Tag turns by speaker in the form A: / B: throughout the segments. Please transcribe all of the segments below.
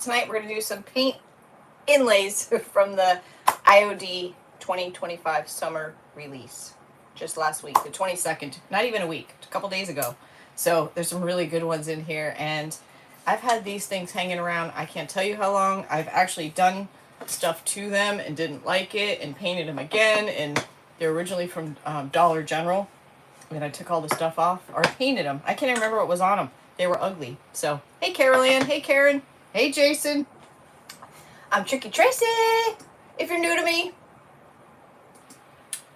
A: tonight we're going to do some paint inlays from the IOD 2025 summer release. Just last week, the 22nd, not even a week, a couple days ago. So there's some really good ones in here, and I've had these things hanging around, I can't tell you how long. I've actually done stuff to them and didn't like it and painted them again, and they're originally from Dollar General, and I took all the stuff off, or painted them. I can't even remember what was on them. They were ugly. So, hey Carol Ann, hey Karen, hey Jason. I'm Tricky Tracy, if you're new to me.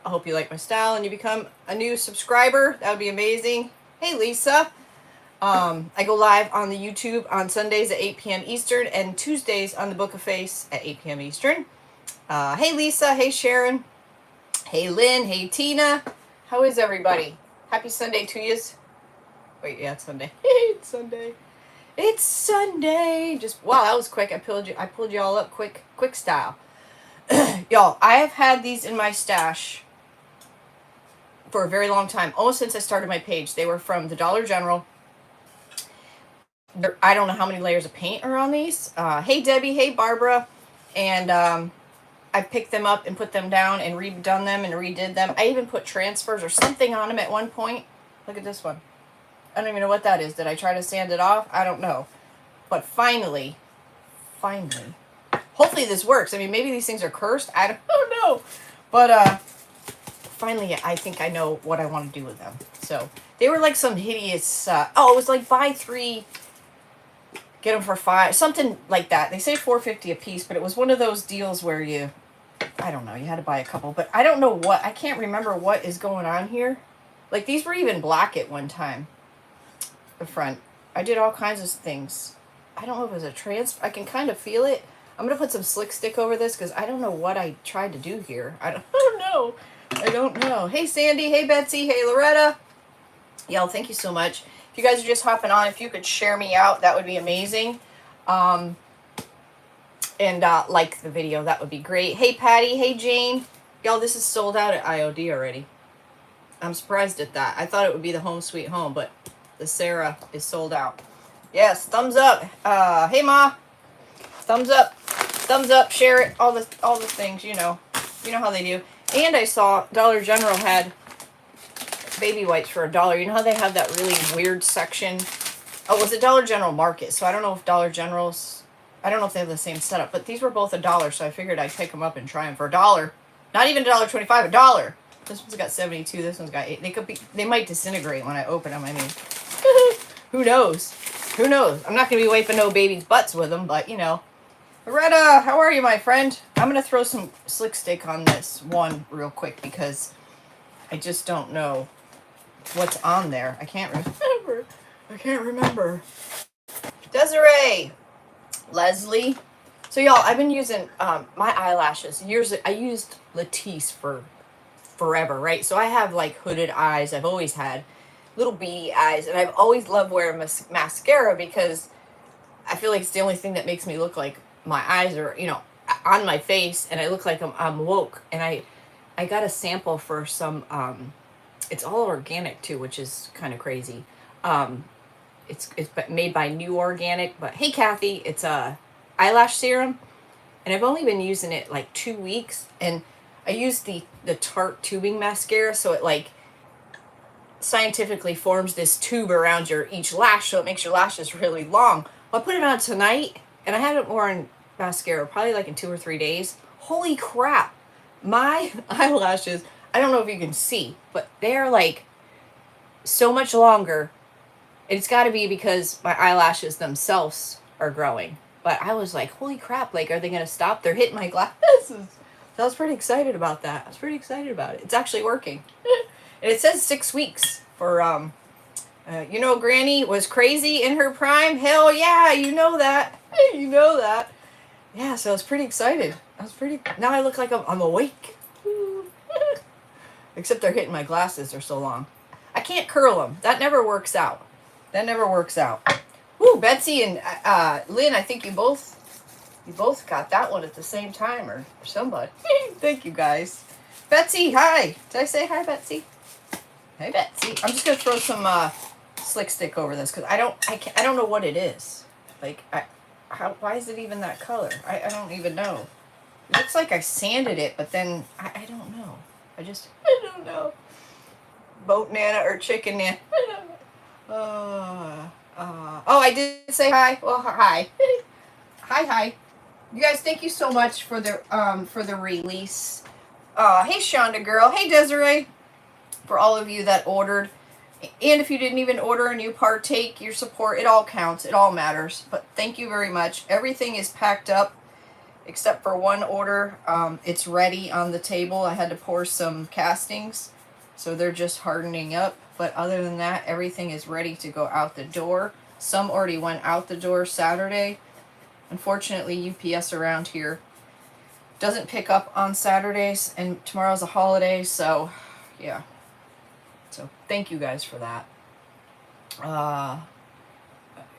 A: I hope you like my style and you become a new subscriber. That would be amazing. Hey Lisa. I go live on the YouTube on Sundays at 8 p.m. Eastern and Tuesdays on the Book of Face at 8 p.m. Eastern. Hey Lisa, hey Sharon, hey Lynn, hey Tina. How is everybody? Happy Sunday to yous. Wait, yeah, it's Sunday. It's Sunday. It's Sunday. Just, wow, that was quick. I pulled you all up quick style. Y'all, I have had these in my stash for a very long time, almost since I started my page. They were from the Dollar General. I don't know how many layers of paint are on these. Hey Debbie, hey Barbara. And I picked them up and put them down and redone them and redid them. I even put transfers or something on them at one point. Look at this one. I don't even know what that is. Did I try to sand it off? I don't know. But finally, hopefully this works. I mean, maybe these things are cursed. I don't know. But finally, I think I know what I want to do with them. So they were like some hideous, it was like buy 3, get them for 5, something like that. They say $4.50 a piece, but it was one of those deals where you had to buy a couple. But I don't know I can't remember what is going on here. Like these were even black at one time. The front. I did all kinds of things. I don't know if it was a transfer. I can kind of feel it. I'm going to put some slick stick over this because I don't know what I tried to do here. I don't know. Hey Sandy, hey Betsy, hey Loretta. Y'all, thank you so much. If you guys are just hopping on, if you could share me out, that would be amazing. And like the video, that would be great. Hey Patty, hey Jane. Y'all, this is sold out at IOD already. I'm surprised at that. I thought it would be the Home Sweet Home, but the Sarah is sold out. Yes, thumbs up. Hey Ma. Thumbs up, share it, all the things, you know how they do. And I saw Dollar General had baby wipes for $1. You know how they have that really weird section? Oh, it was a Dollar General Market, so I don't know if Dollar General's, I don't know if they have the same setup, but these were both $1, so I figured I'd pick them up and try them for $1. Not even $1.25, $1. This one's got 72, this one's got 8. They might disintegrate when I open them, I mean. Who knows? I'm not going to be wiping no baby's butts with them, but, you know. Loretta, how are you, my friend? I'm going to throw some slick stick on this one real quick because I just don't know what's on there. I can't remember. Desiree. Leslie. So, y'all, I've been using my eyelashes. I used Latisse for forever, right? So I have, like, hooded eyes. I've always had little beady eyes, and I've always loved wearing mascara because I feel like it's the only thing that makes me look like my eyes are, on my face, and I look like I'm woke. And I got a sample for some, it's all organic too, which is kind of crazy. It's made by New Organic, but hey Kathy, it's a eyelash serum, and I've only been using it like 2 weeks, and I used the Tarte tubing mascara, so it like scientifically forms this tube around each lash, so it makes your lashes really long. Well, I put it on tonight, and I haven't worn mascara probably like in 2 or 3 days. Holy crap, my eyelashes, I don't know if you can see, but they're like so much longer. It's got to be because my eyelashes themselves are growing, but I was like, holy crap, like, are they gonna stop? They're hitting my glasses. So I was pretty excited about that. It's actually working. And it says 6 weeks for, Granny was crazy in her prime. Hell yeah, you know that. Yeah, so I was pretty excited. Now I look like I'm awake. Except they're hitting my glasses, they're so long. I can't curl them. That never works out. Woo, Betsy and Lynn, I think you both got that one at the same time, or somebody. Thank you guys. Betsy, hi. Did I say hi, Betsy? Hey, Betsy. I'm just gonna throw some slick stick over this because I don't know what it is. Like I why is it even that color? I don't even know. It looks like I sanded it, but then I don't know. I don't know. Boat Nana or Chicken Nana. I don't know. Oh, I did say hi. Well, hi. Hi. You guys, thank you so much for the release. Hey, Shonda girl. Hey, Desiree. For all of you that ordered. And if you didn't even order and you partake, your support, it all counts. It all matters. But thank you very much. Everything is packed up except for one order. It's ready on the table. I had to pour some castings, so they're just hardening up. But other than that, everything is ready to go out the door. Some already went out the door Saturday. Unfortunately, UPS around here doesn't pick up on Saturdays, and tomorrow's a holiday, so yeah. So thank you guys for that.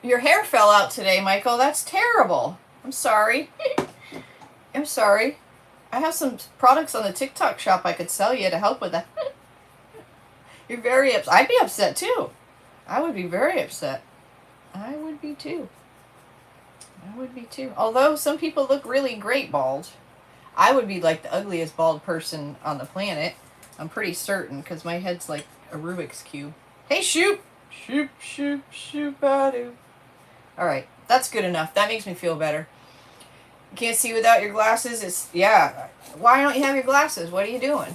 A: Your hair fell out today, Michael. That's terrible. I'm sorry. I'm sorry. I have some products on the TikTok shop I could sell you to help with that. You're very upset. I'd be upset too. I would be very upset. I would be too. Although some people look really great bald. I would be like the ugliest bald person on the planet. I'm pretty certain, because my head's like a Rubik's Cube. Hey, shoot! Shoot, badu. Alright, that's good enough. That makes me feel better. You can't see without your glasses? Yeah. Why don't you have your glasses? What are you doing?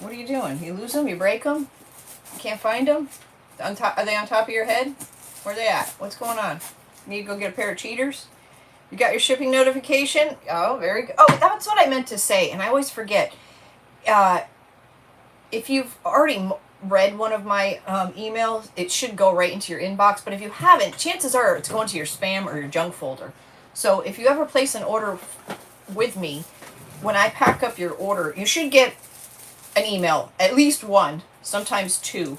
A: What are you doing? You lose them? You break them? You can't find them? Are they on top of your head? Where are they at? What's going on? You need to go get a pair of cheaters? You got your shipping notification? Oh, very good. Oh, that's what I meant to say, and I always forget. If you've already read one of my emails, it should go right into your inbox. But if you haven't, chances are it's going to your spam or your junk folder. So if you ever place an order with me, when I pack up your order, you should get an email, at least one, sometimes two.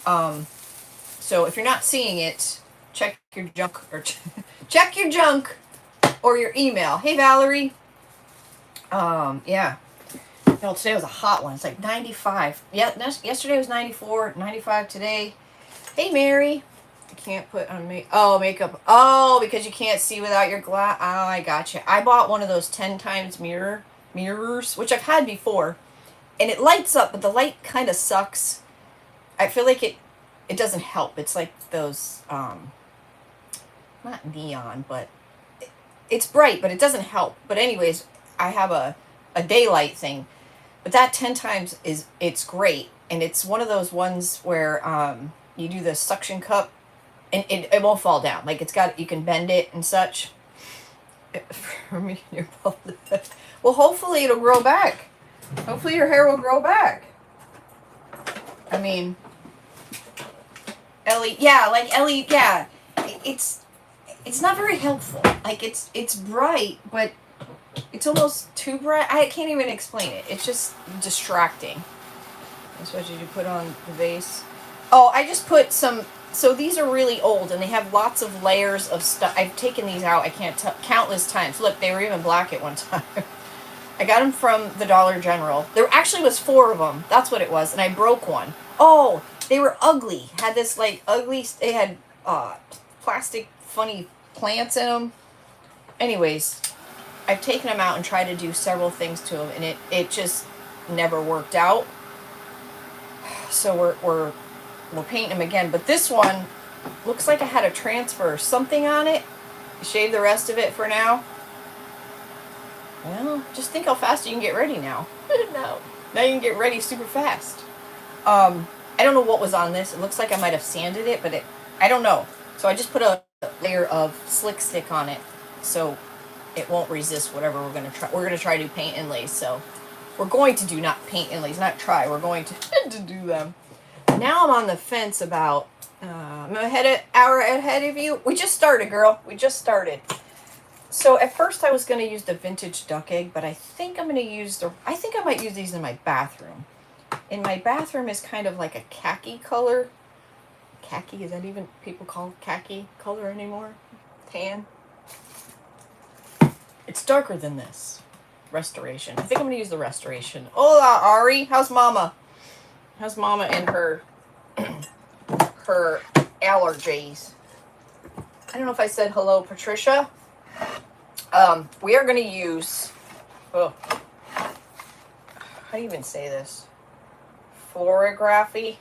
A: So if you're not seeing it, check your junk or check your junk or your email. Hey, Valerie. Yeah. No, today was a hot one. It's like 95. Yeah, yesterday was 94, 95 today. Hey, Mary. I can't put on makeup. Oh, because you can't see without your glass. Oh, I gotcha. I bought one of those 10 times mirrors, which I've had before. And it lights up, but the light kind of sucks. I feel like it doesn't help. It's like those, not neon, but it's bright, but it doesn't help. But anyways, I have a daylight thing. But that 10 times it's great. And it's one of those ones where you do the suction cup and it won't fall down. Like you can bend it and such. For me, well, hopefully it'll grow back. Hopefully your hair will grow back. I mean, Ellie, yeah. It's not very helpful. Like it's bright, but it's almost too bright. I can't even explain it. It's just distracting. That's what did you put on the vase? Oh, I just put some. So these are really old, and they have lots of layers of stuff. I've taken these out. I can't tell countless times. Look, they were even black at one time. I got them from the Dollar General. There actually was 4 of them. That's what it was, and I broke one. Oh, they were ugly. Had this like ugly. They had plastic funny plants in them. Anyways, I've taken them out and tried to do several things to them, and it just never worked out. So we're painting them again. But this one looks like I had to transfer something on it. Shave the rest of it for now. Well, just think how fast you can get ready now. No. Now you can get ready super fast. I don't know what was on this. It looks like I might have sanded it, but I don't know. So I just put a layer of slick stick on it so it won't resist whatever we're going to try. We're going to try to do paint inlays. So we're going to do not paint inlays, not try. We're going to do them. Now I'm on the fence about, I'm an hour ahead of you. We just started, girl. We just started. So at first I was going to use the vintage duck egg, but I think I'm going to use I think I might use these in my bathroom. And my bathroom is kind of like a khaki color. Khaki, is that even people call khaki color anymore? Tan. It's darker than this. Restoration. I think I'm going to use the restoration. Hola, Ari. How's Mama? How's Mama and her allergies? I don't know if I said hello, Patricia. We are going to use, oh, how do you even say this? Florography.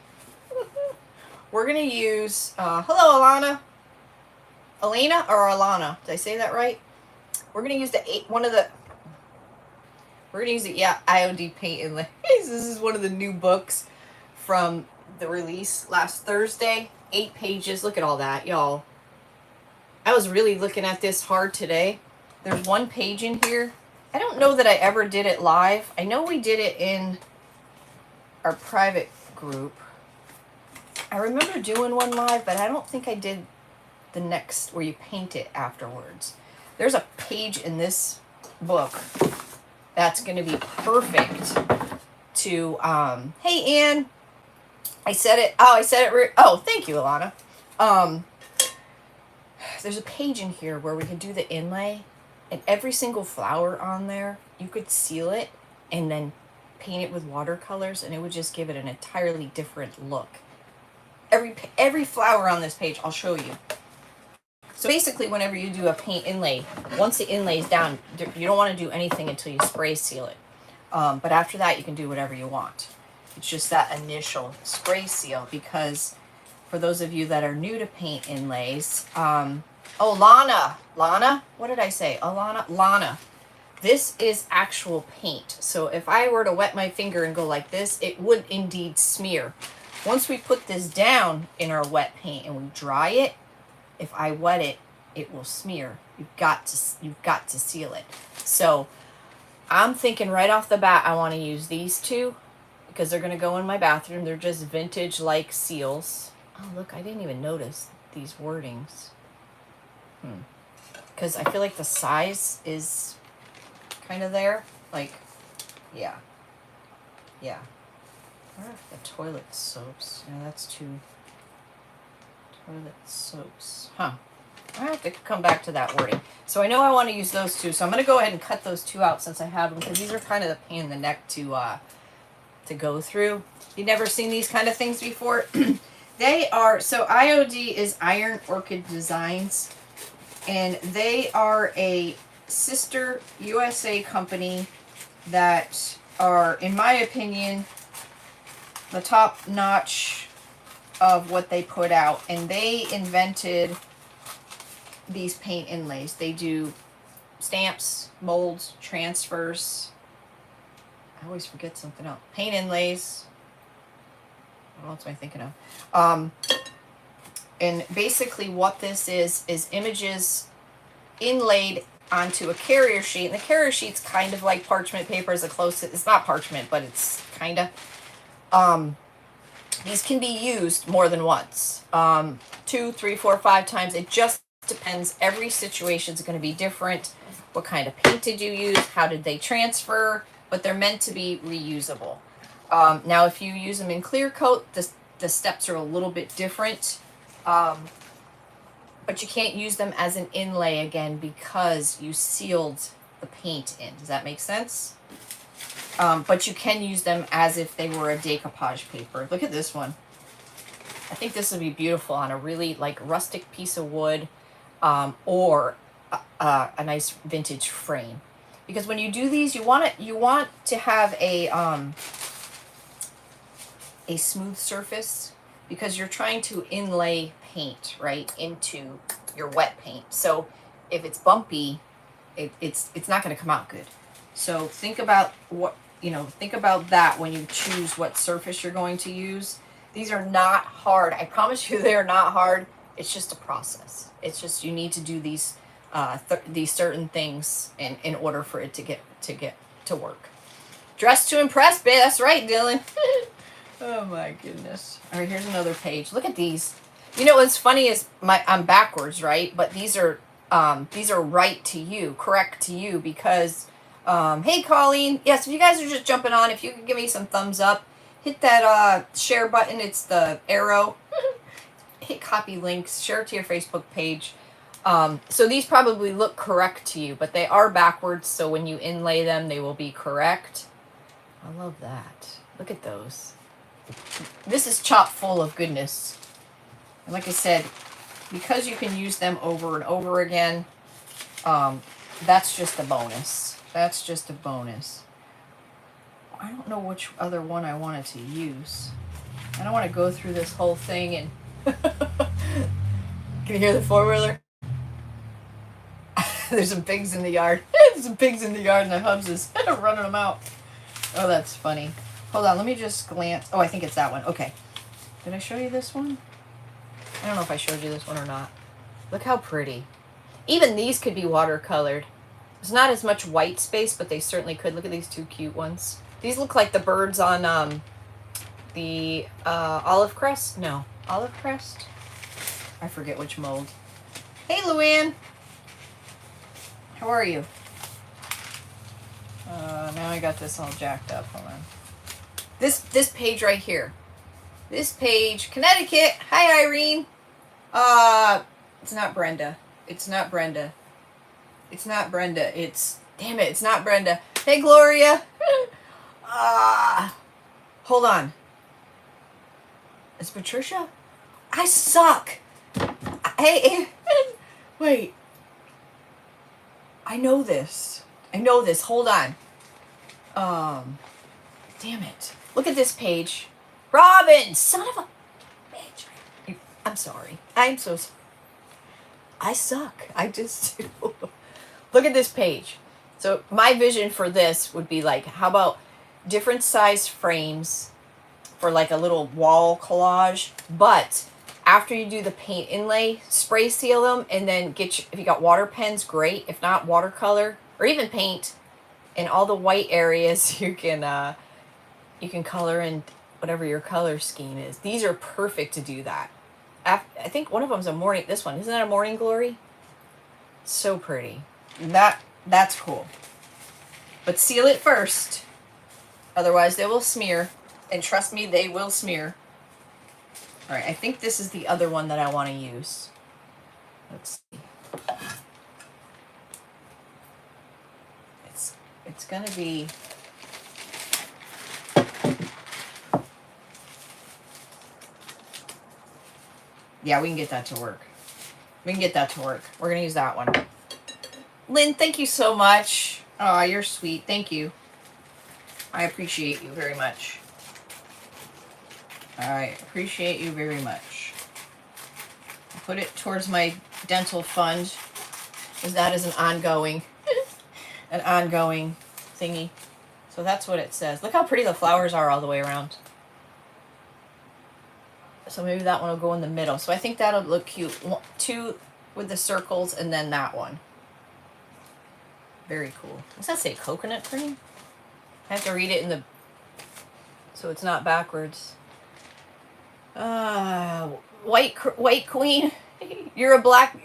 A: We're going to use, hello, Alana. Elena or Alana? Did I say that right? We're going to use we're going to use the, IOD paint inlays. This is one of the new books from the release last Thursday. 8 pages. Look at all that, y'all. I was really looking at this hard today. There's 1 page in here. I don't know that I ever did it live. I know we did it in our private group. I remember doing one live, but I don't think I did the next where you paint it afterwards. There's a page in this book that's going to be perfect to, hey, Ann. I said it. Oh, I said it. Oh, thank you, Alana. There's a page in here where we can do the inlay, and every single flower on there, you could seal it and then paint it with watercolors, and it would just give it an entirely different look. Every flower on this page, I'll show you. So basically, whenever you do a paint inlay, once the inlay is down, you don't want to do anything until you spray seal it. But after that, you can do whatever you want. It's just that initial spray seal, because for those of you that are new to paint inlays, oh, Lana, what did I say? Lana. This is actual paint. So if I were to wet my finger and go like this, it would indeed smear. Once we put this down in our wet paint and we dry it, if I wet it, it will smear. You've got to seal it. So I'm thinking right off the bat, I want to use these 2 because they're going to go in my bathroom. They're just vintage-like seals. Oh, look, I didn't even notice these wordings. Because I feel like the size is kind of there. Like, yeah. Where are the toilet soaps? No, that's 2 toilet soaps. Huh. I have to come back to that wording. So I know I want to use those 2. So I'm going to go ahead and cut those 2 out since I have them, because these are kind of the pain in the neck to go through. You've never seen these kind of things before? They are, so IOD is Iron Orchid Designs, and they are a sister USA company that are, in my opinion, the top notch of what they put out. And they invented these paint inlays. They do stamps, molds, transfers. I always forget something else. Paint inlays. What else am I thinking of? And basically what this is images inlaid onto a carrier sheet. And the carrier sheet's kind of like parchment paper, is the closest. It's not parchment, but it's kind of. These can be used more than once. 2, 3, 4, 5 times. It just depends. Every situation is going to be different. What kind of paint did you use? How did they transfer? But they're meant to be reusable. Now, if you use them in clear coat, the steps are a little bit different. But you can't use them as an inlay again because you sealed the paint in. Does that make sense? But you can use them as if they were a decoupage paper. Look at this one. I think this would be beautiful on a really like rustic piece of wood, or a nice vintage frame. Because when you do these, you want to have a smooth surface, because you're trying to inlay paint right into your wet paint. So if it's bumpy, it's not going to come out good. So think about that when you choose what surface you're going to use. These are not hard. I promise you, they are not hard. It's just a process. It's just you need to do these certain things in order for it to get to work. Dress to impress, babe. That's right, Dylan. Oh my goodness. All right, here's another page. Look at these. You know what's funny is I'm backwards, right? But these are right to you, correct to you, because hey, Colleen. Yes, if you guys are just jumping on, if you could give me some thumbs up, hit that share button. It's the arrow. Hit copy links, share it to your Facebook page. So these probably look correct to you, but they are backwards. So when you inlay them, they will be correct. I love that. Look at those. This is chock full of goodness. And like I said, because you can use them over and over again, that's just a bonus. That's just a bonus. I don't know which other one I wanted to use. I don't want to go through this whole thing and... Can you hear the four-wheeler? There's some pigs in the yard. There's some pigs in the yard and the hubs is running them out. Oh, that's funny. Hold on, let me just glance. Oh, I think it's that one. Okay. Did I show you this one? I don't know if I showed you this one or not. Look how pretty. Even these could be watercolored. There's not as much white space, but they certainly could. Look at these two cute ones. These look like the birds on the olive crest. No, olive crest? I forget which mold. Hey, Luann. How are you? Now I got this all jacked up. Hold on. This page right here. This page, Connecticut. Hi, Irene. It's not Brenda. It's not Brenda. It's not Brenda. Damn it, it's not Brenda. Hey, Gloria. Hold on. It's Patricia? I suck. Hey, wait. I know this. Hold on. Damn it. Look at this page. Robin, son of a bitch. I'm sorry. I'm so sorry. I suck. I just do. Look at this page. So my vision for this would be like, how about different size frames for like a little wall collage, but after you do the paint inlay, spray seal them, and then if you got water pens, great. If not, watercolor or even paint in all the white areas. You can color in whatever your color scheme is. These are perfect to do that. I think one of them's a morning. This one, isn't that a morning glory? So pretty. That's cool. But seal it first, otherwise they will smear. And trust me, they will smear. All right, I think this is the other one that I want to use. Let's see. It's gonna be. Yeah, we can get that to work. We're gonna use that one. Lynn, thank you so much. Oh, you're sweet. Thank you. I appreciate you very much. I appreciate you very much. I'll put it towards my dental fund, because that is an ongoing thingy. So that's what it says. Look how pretty the flowers are all the way around. So maybe that one will go in the middle. So I think that'll look cute. Two with the circles and then that one. Very cool. Does that say coconut cream? I have to read it so it's not backwards. White queen. You're black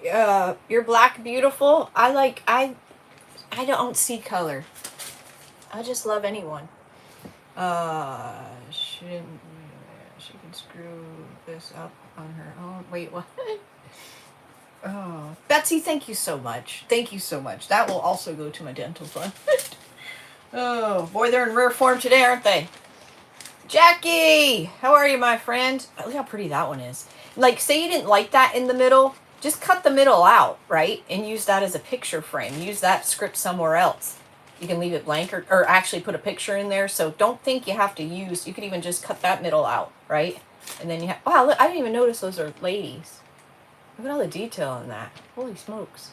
A: beautiful. I don't see color. I just love anyone. She can screw this up on her own. Wait, what? Oh, Betsy, thank you so much. That will also go to my dental fund. Oh, boy, they're in rare form today, aren't they? Jackie, how are you, my friend? Look how pretty that one is. Like, say you didn't like that in the middle, just cut the middle out, right? And use that as a picture frame. Use that script somewhere else. You can leave it blank or actually put a picture in there. So don't think you have to use, you could even just cut that middle out, right? And then you have, wow, look, I didn't even notice those are ladies. Look at all the detail in that. Holy smokes.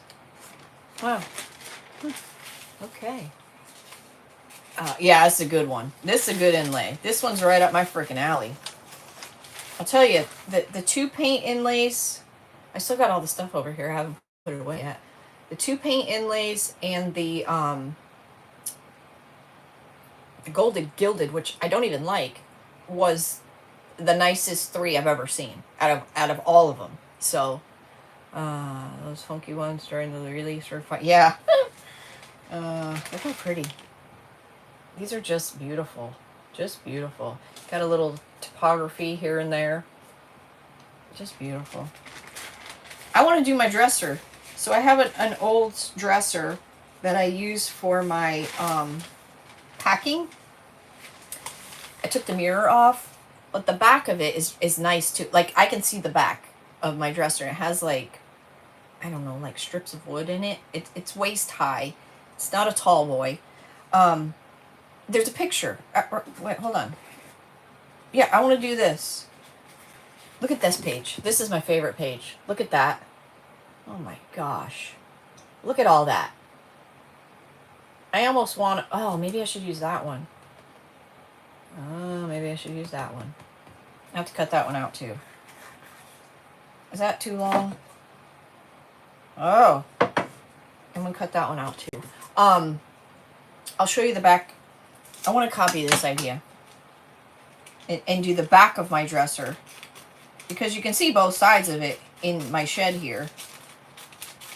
A: Wow. Okay. Yeah, it's a good one. This is a good inlay. This one's right up my freaking alley. I'll tell you, the two paint inlays, I still got all the stuff over here. I haven't put it away yet. The two paint inlays and the golden gilded, which I don't even like, was the nicest three I've ever seen out of all of them. So, those funky ones during the release were fun. Yeah. Look how pretty. These are just beautiful. Just beautiful. Got a little topography here and there. Just beautiful. I want to do my dresser. So I have an old dresser that I use for my packing. I took the mirror off, but the back of it is nice too. Like, I can see the back. of my dresser. It has like, I don't know, like strips of wood in it. It's waist high. It's not a tall boy. There's a picture. Wait, hold on. Yeah, I want to do this. Look at this page. This is my favorite page. Look at that. Oh my gosh. Look at all that. I almost want to... Oh, maybe I should use that one. Oh, maybe I should use that one. I have to cut that one out too. Is that too long? Oh. I'm going to cut that one out too. I'll show you the back. I want to copy this idea. And do the back of my dresser. Because you can see both sides of it in my shed here.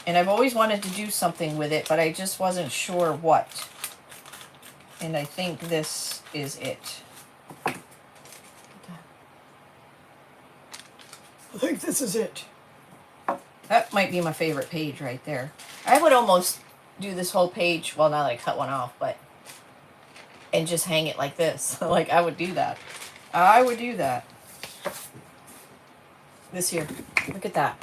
A: And I've always wanted to do something with it, but I just wasn't sure what. And I think this is it. I think this is it. That might be my favorite page right there. I would almost do this whole page, well, not like cut one off, but, and just hang it like this. Like, I would do that. I would do that. This here. Look at that.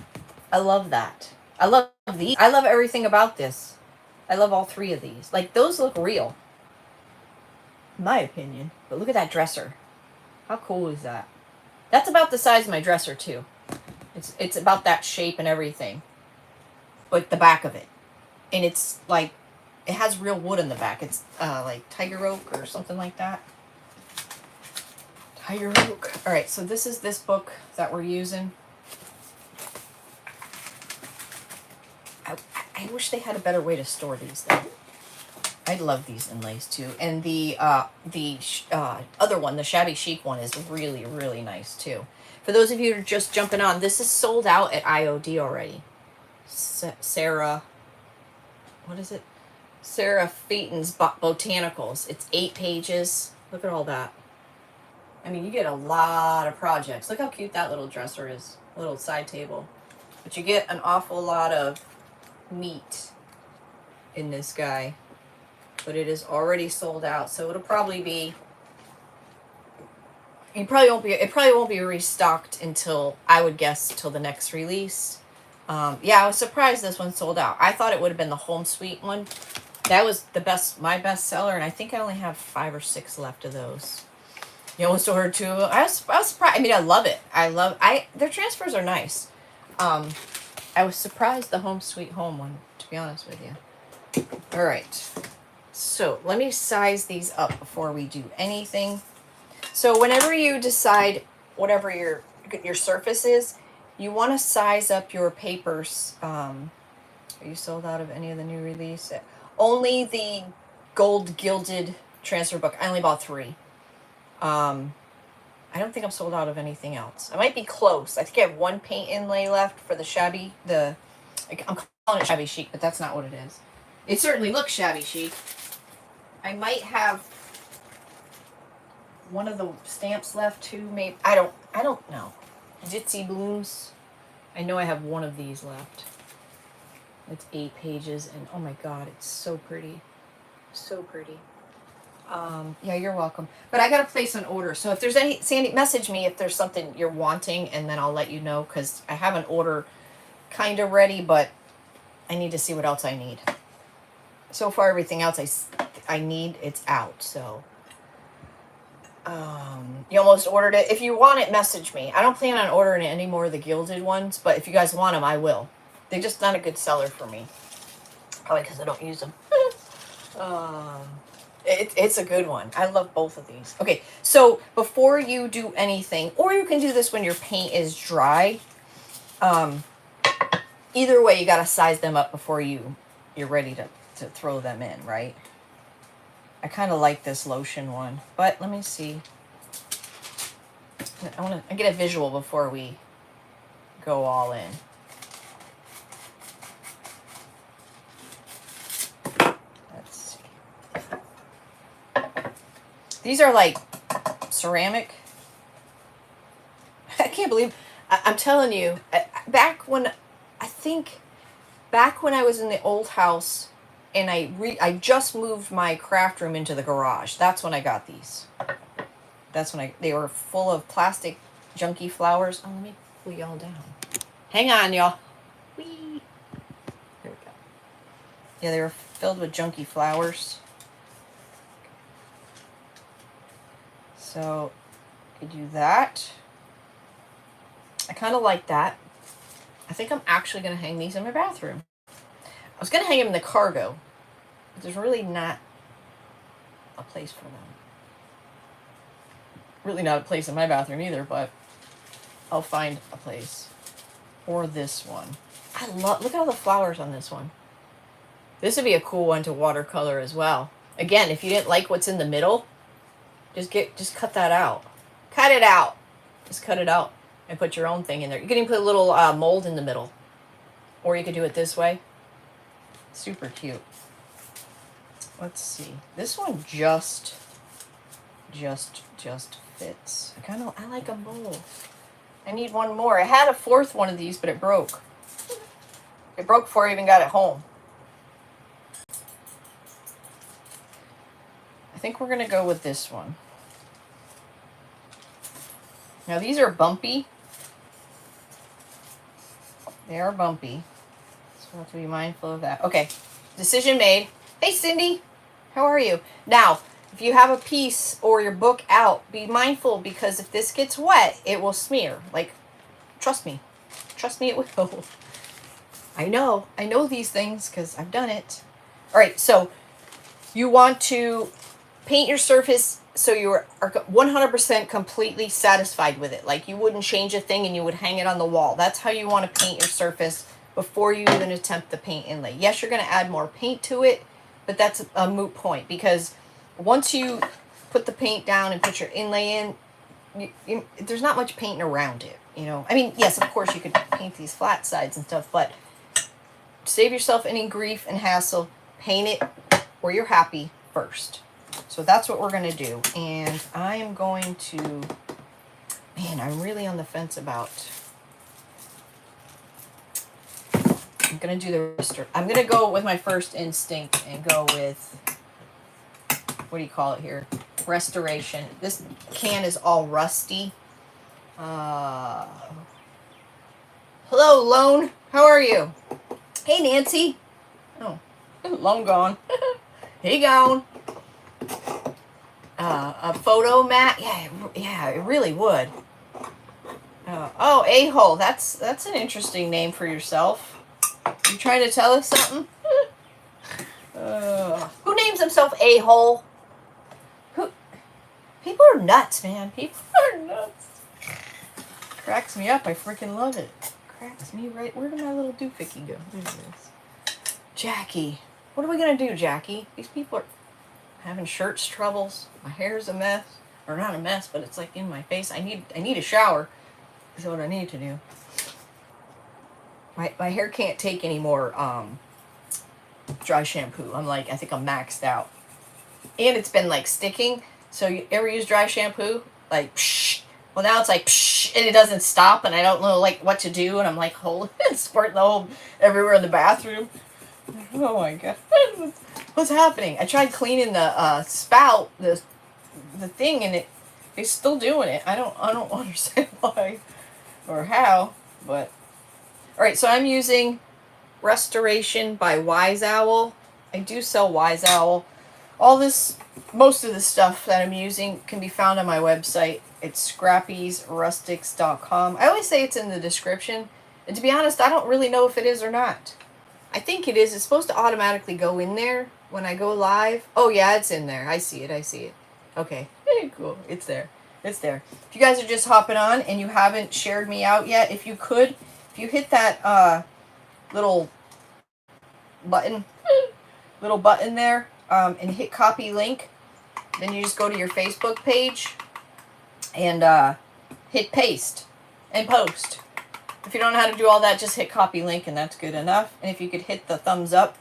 A: I love that. I love these. I love everything about this. I love all three of these. Like, those look real. In my opinion. But look at that dresser. How cool is that? That's about the size of my dresser, too. It's about that shape and everything. But the back of it. And it's like, it has real wood in the back. It's like tiger oak or something like that. Tiger oak. Alright, so this is this book that we're using. I wish they had a better way to store these though. I love these inlays too. And the other one, the Shabby Chic one, is really, really nice too. For those of you who are just jumping on, this is sold out at IOD already. Sarah, what is it? Sarah Featon's Botanicals. It's 8 pages. Look at all that. I mean, you get a lot of projects. Look how cute that little dresser is. A little side table. But you get an awful lot of meat in this guy. But it is already sold out. So it'll probably be... It probably won't be restocked until, I would guess, till the next release. Yeah, I was surprised this one sold out. I thought it would have been the Home Suite one. That was my best seller, and I think I only have 5 or 6 left of those. You almost ordered 2 of them. I was surprised. I mean, I love it. Their transfers are nice. I was surprised the Home Sweet Home one, to be honest with you. All right. So let me size these up before we do anything. So whenever you decide whatever your surface is, you want to size up your papers. Are you sold out of any of the new release? Only the gold gilded transfer book. I only bought 3. I don't think I'm sold out of anything else. I might be close. I think I have 1 paint inlay left for the shabby. I'm calling it Shabby Chic, but that's not what it is. It certainly looks Shabby Chic. I might have one of the stamps left too. Maybe I don't know. Jitsy Blooms. I know I have one of these left. It's 8 pages, and oh my god, it's so pretty. So pretty. Yeah, you're welcome. But I gotta place an order. So if there's any, Sandy, message me if there's something you're wanting, and then I'll let you know, because I have an order kind of ready, but I need to see what else I need. So far, everything else I need, it's out. So you almost ordered it. If you want it, message me. I don't plan on ordering any more of the gilded ones, but if you guys want them, I will. They're just not a good seller for me. Probably because I don't use them. It's a good one. I love both of these. Okay, so before you do anything, or you can do this when your paint is dry. Either way, you got to size them up before you're ready to throw them in, right? I kind of like this lotion one, but let me see. I want to get a visual before we go all in. Let's see. These are like ceramic. I can't believe, I'm telling you, back when I was in the old house and I just moved my craft room into the garage. That's when I got these. That's when they were full of plastic junky flowers. Oh, let me pull y'all down. Hang on, y'all. Whee! There we go. Yeah, they were filled with junky flowers. So, you do that. I kind of like that. I think I'm actually going to hang these in my bathroom. I was going to hang them in the cargo, but there's really not a place for them. Really not a place in my bathroom either, but I'll find a place. Or this one. Look at all the flowers on this one. This would be a cool one to watercolor as well. Again, if you didn't like what's in the middle, just cut that out. Cut it out. Just cut it out and put your own thing in there. You can even put a little mold in the middle. Or you could do it this way. Super cute. Let's see. This one just fits. I like them both. I need one more. I had a fourth one of these, but it broke. It broke before I even got it home. I think we're going to go with this one. Now these are bumpy. They are bumpy. So we'll have to be mindful of that. Okay. Decision made. Hey, Cindy. How are you? Now, if you have a piece or your book out, be mindful because if this gets wet, it will smear. Like, trust me. Trust me, it will. I know these things because I've done it. All right, so you want to paint your surface so you are 100% completely satisfied with it. Like you wouldn't change a thing and you would hang it on the wall. That's how you want to paint your surface before you even attempt the paint inlay. Yes, you're going to add more paint to it, but that's a moot point because once you put the paint down and put your inlay in, there's not much painting around it, you know. I mean, yes, of course you could paint these flat sides and stuff, but save yourself any grief and hassle. Paint it where you're happy first. So that's what we're going to do. And I am going to, man, I'm really on the fence about, I'm going to do the rest. I'm going to go with my first instinct and go with, what do you call it here? Restoration. This can is all rusty. Hello, Lone. How are you? Hey, Nancy. Oh, Lone gone. He gone. A photo mat. Yeah, it really would. Oh, a-hole. That's an interesting name for yourself. You trying to tell us something? Who names himself a-hole? People are nuts, man. People are nuts. Cracks me up. I freaking love it. Cracks me right. Where did my little doohickey go? There it is. Jackie. What are we going to do, Jackie? These people are having shirts troubles. My hair's a mess. Or not a mess, but it's like in my face. I need a shower. Is what I need to do. My hair can't take any more dry shampoo. I think I'm maxed out. And it's been like sticking. So you ever use dry shampoo? Like, psh. Well, now it's like, psh, and it doesn't stop, and I don't know, like, what to do, and I'm, like, holding it, squirting the whole, everywhere in the bathroom. Oh, my God. What's happening? I tried cleaning the spout, the thing, and it's still doing it. I don't understand why or how, but. All right, so I'm using Restoration by Wise Owl. I do sell Wise Owl. Most of the stuff that I'm using can be found on my website. It's scrappysrustics.com. I always say it's in the description. And to be honest, I don't really know if it is or not. I think it is. It's supposed to automatically go in there when I go live. Oh, yeah, it's in there. I see it. Okay. Cool. It's there. It's there. If you guys are just hopping on and you haven't shared me out yet, if you hit that little button there, and hit copy link, then you just go to your Facebook page and hit paste and post. If you don't know how to do all that, just hit copy link and that's good enough. And if you could hit the thumbs up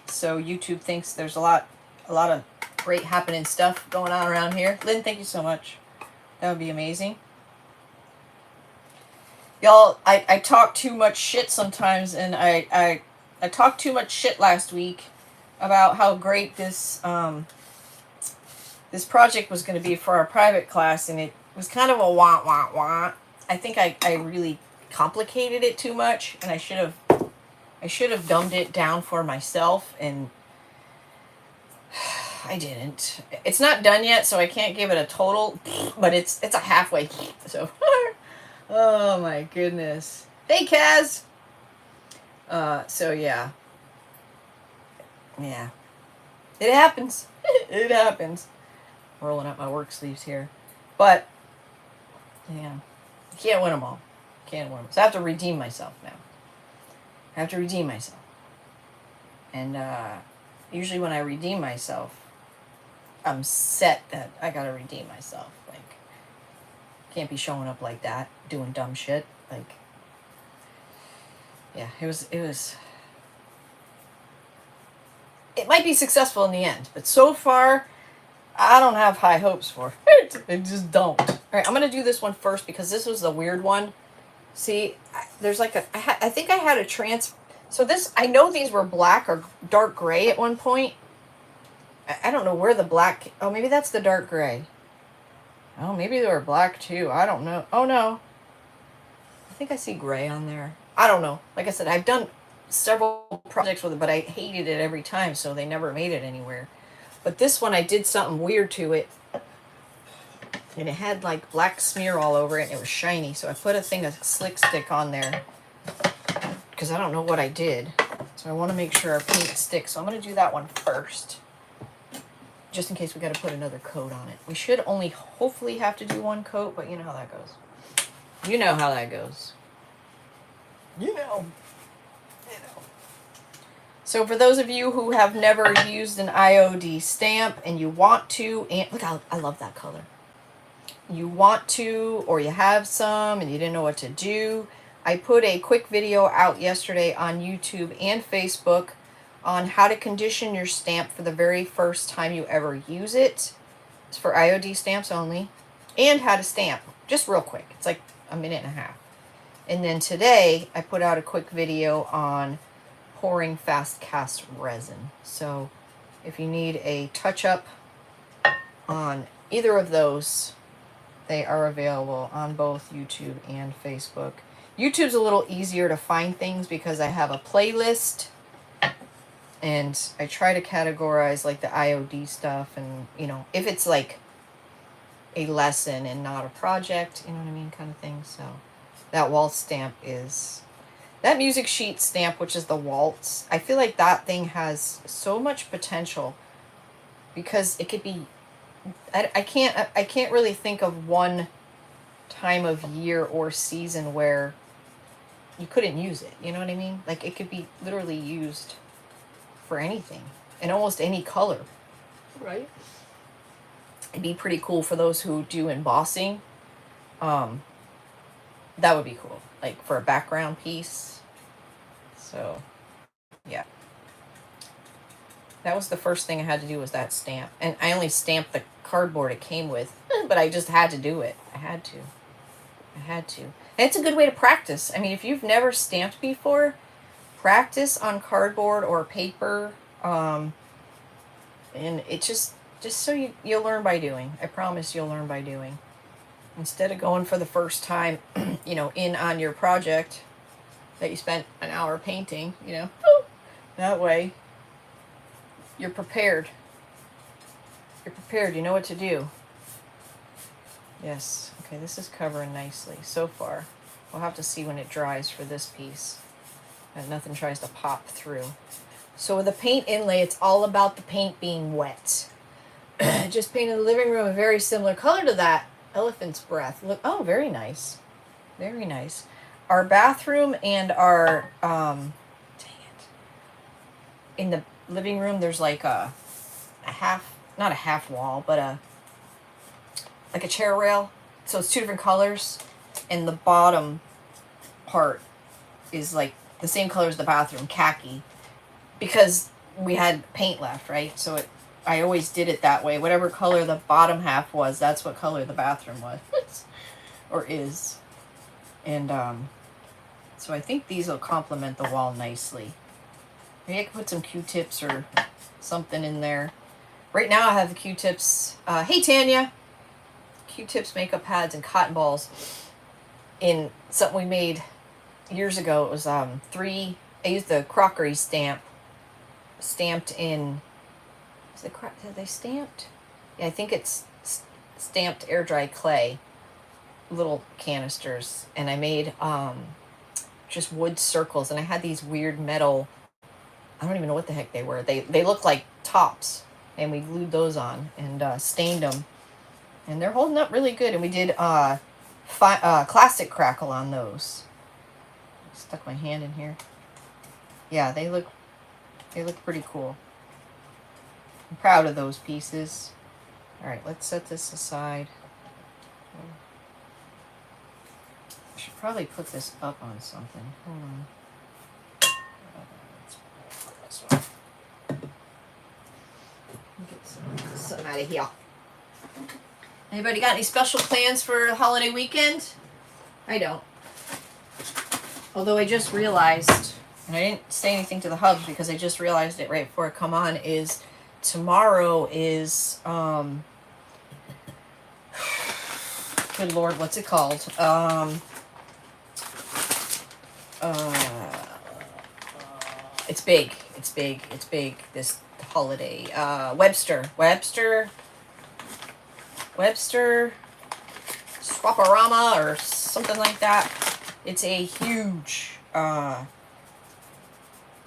A: so YouTube thinks there's a lot of great happening stuff going on around here. Lynn, thank you so much. That would be amazing. Y'all, I talk too much shit sometimes, and I talked too much shit last week about how great this project was going to be for our private class, and it was kind of a wah. I think I really complicated it too much, and I should have dumbed it down for myself, and I didn't. It's not done yet, so I can't give it a total, but it's a halfway. So, oh my goodness. Hey, Kaz. So yeah. Yeah. It happens. It happens. Rolling up my work sleeves here. But, yeah. You can't win them all. Can't win them. So I have to redeem myself now. I have to redeem myself. And, usually when I redeem myself, I'm set that I gotta redeem myself. Like, can't be showing up like that, doing dumb shit. Like, yeah, it might be successful in the end, but so far, I don't have high hopes for it. I just don't. All right, I'm gonna do this one first because this was the weird one. See, there's like I think I had a so this, I know these were black or dark gray at one point. I don't know where the black, oh, maybe that's the dark gray. Oh, maybe they were black too. I don't know. Oh no. I think I see gray on there. I don't know. Like I said, I've done several projects with it, but I hated it every time, so they never made it anywhere. But this one, I did something weird to it. And it had like black smear all over it, and it was shiny. So I put a thing of slick stick on there because I don't know what I did. So I want to make sure our paint sticks. So I'm going to do that one first, just in case we got to put another coat on it. We should only hopefully have to do one coat, but you know how that goes. You know how that goes. You know. So for those of you who have never used an IOD stamp and you want to, and look, I love that color. You want to, or you have some and you didn't know what to do, I put a quick video out yesterday on YouTube and Facebook on how to condition your stamp for the very first time you ever use it. It's for IOD stamps only. And how to stamp, just real quick. It's like a minute and a half. And then today I put out a quick video on pouring fast cast resin. So if you need a touch-up on either of those, they are available on both YouTube and Facebook. YouTube's a little easier to find things because I have a playlist and I try to categorize like the IOD stuff, and you know, if it's like a lesson and not a project, you know what I mean, kind of thing. So that waltz stamp is that music sheet stamp, which is the waltz. I feel like that thing has so much potential because it could be, I can't really think of one time of year or season where you couldn't use it. You know what I mean? Like, it could be literally used for anything in almost any color, right? It'd be pretty cool for those who do embossing. That would be cool, like for a background piece. So yeah, that was the first thing I had to do, was that stamp. And I only stamped the cardboard it came with, but I just had to do it. I had to. And it's a good way to practice. I mean, if you've never stamped before, practice on cardboard or paper. And it just so you'll learn by doing. I promise you'll learn by doing. Instead of going for the first time, you know, in on your project that you spent an hour painting, you know, that way you're prepared. You're prepared. You know what to do. Yes. Okay, this is covering nicely so far. We'll have to see when it dries for this piece, and nothing tries to pop through. So with the paint inlay, it's all about the paint being wet. Just painted the living room a very similar color to that elephant's breath. Look, oh, very nice. Very nice. Our bathroom and our, dang it. In the living room, there's like a half, not a half wall, but like a chair rail. So it's two different colors. And the bottom part is like the same color as the bathroom, khaki. Because we had paint left, right? So I always did it that way. Whatever color the bottom half was, that's what color the bathroom was. Or is. And so I think these will complement the wall nicely. Maybe I can put some Q-tips or something in there. Right now I have the Q-tips. Hey Tanya! Q-tips, makeup pads, and cotton balls in something we made years ago. It was I used the Crockery stamp, stamped in. Are they stamped? Yeah, I think it's stamped air dry clay, little canisters, and I made just wood circles, and I had these weird metal. I don't even know what the heck they were. They look like tops, and we glued those on and stained them, and they're holding up really good. And we did classic crackle on those. Stuck my hand in here. Yeah, they look pretty cool. I'm proud of those pieces. All right, let's set this aside. I should probably put this up on something. Hold on. Let's put this one. Get something out of here. Anybody got any special plans for the holiday weekend? I don't. Although I just realized, and I didn't say anything to the hubs because I just realized it right before I come on, is tomorrow is, good Lord, what's it called? It's big. It's big, this holiday. Webster Swaparama or something like that. It's a huge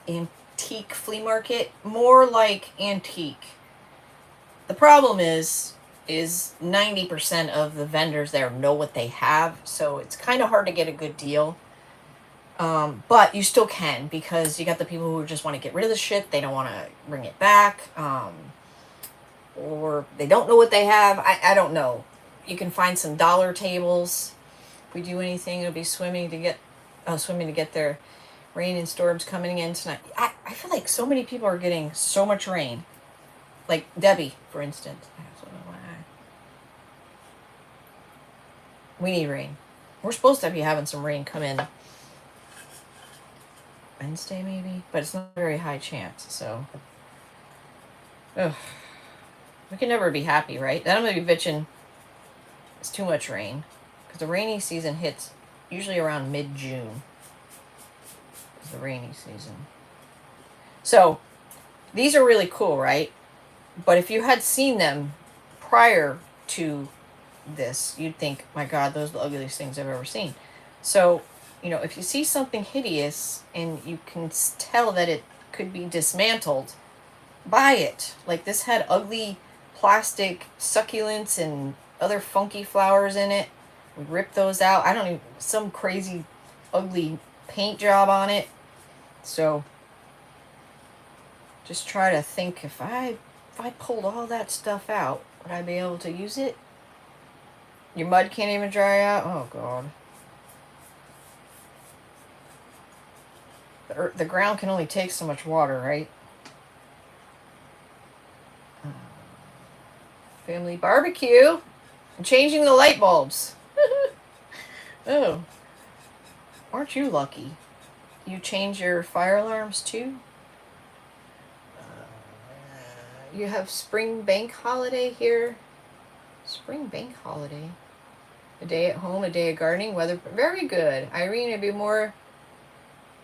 A: antique flea market, more like antique. The problem is 90% of the vendors there know what they have, so it's kind of hard to get a good deal. But you still can, because you got the people who just want to get rid of the shit. They don't want to bring it back, or they don't know what they have. I don't know. You can find some dollar tables. If we do anything, it'll be swimming to get there. Rain and storms coming in tonight. I feel like so many people are getting so much rain. Like Debbie, for instance. We need rain. We're supposed to be having some rain come in Wednesday maybe, but it's not a very high chance, so we can never be happy, right? Then I'm gonna be bitching it's too much rain, because the rainy season hits usually around mid-June is the rainy season. So these are really cool, right? But if you had seen them prior to this, you'd think, my God, those are the ugliest things I've ever seen. So, if you see something hideous and you can tell that it could be dismantled, buy it. Like this had ugly plastic succulents and other funky flowers in it. We ripped those out. Some crazy ugly paint job on it. So just try to think, if I pulled all that stuff out, would I be able to use it? Your mud can't even dry out? Oh, God. The ground can only take so much water, right? Family barbecue. I'm changing the light bulbs. Oh. Aren't you lucky? You change your fire alarms too? You have spring bank holiday here. Spring bank holiday. A day at home, a day of gardening. Weather very good. Irene, I'd be more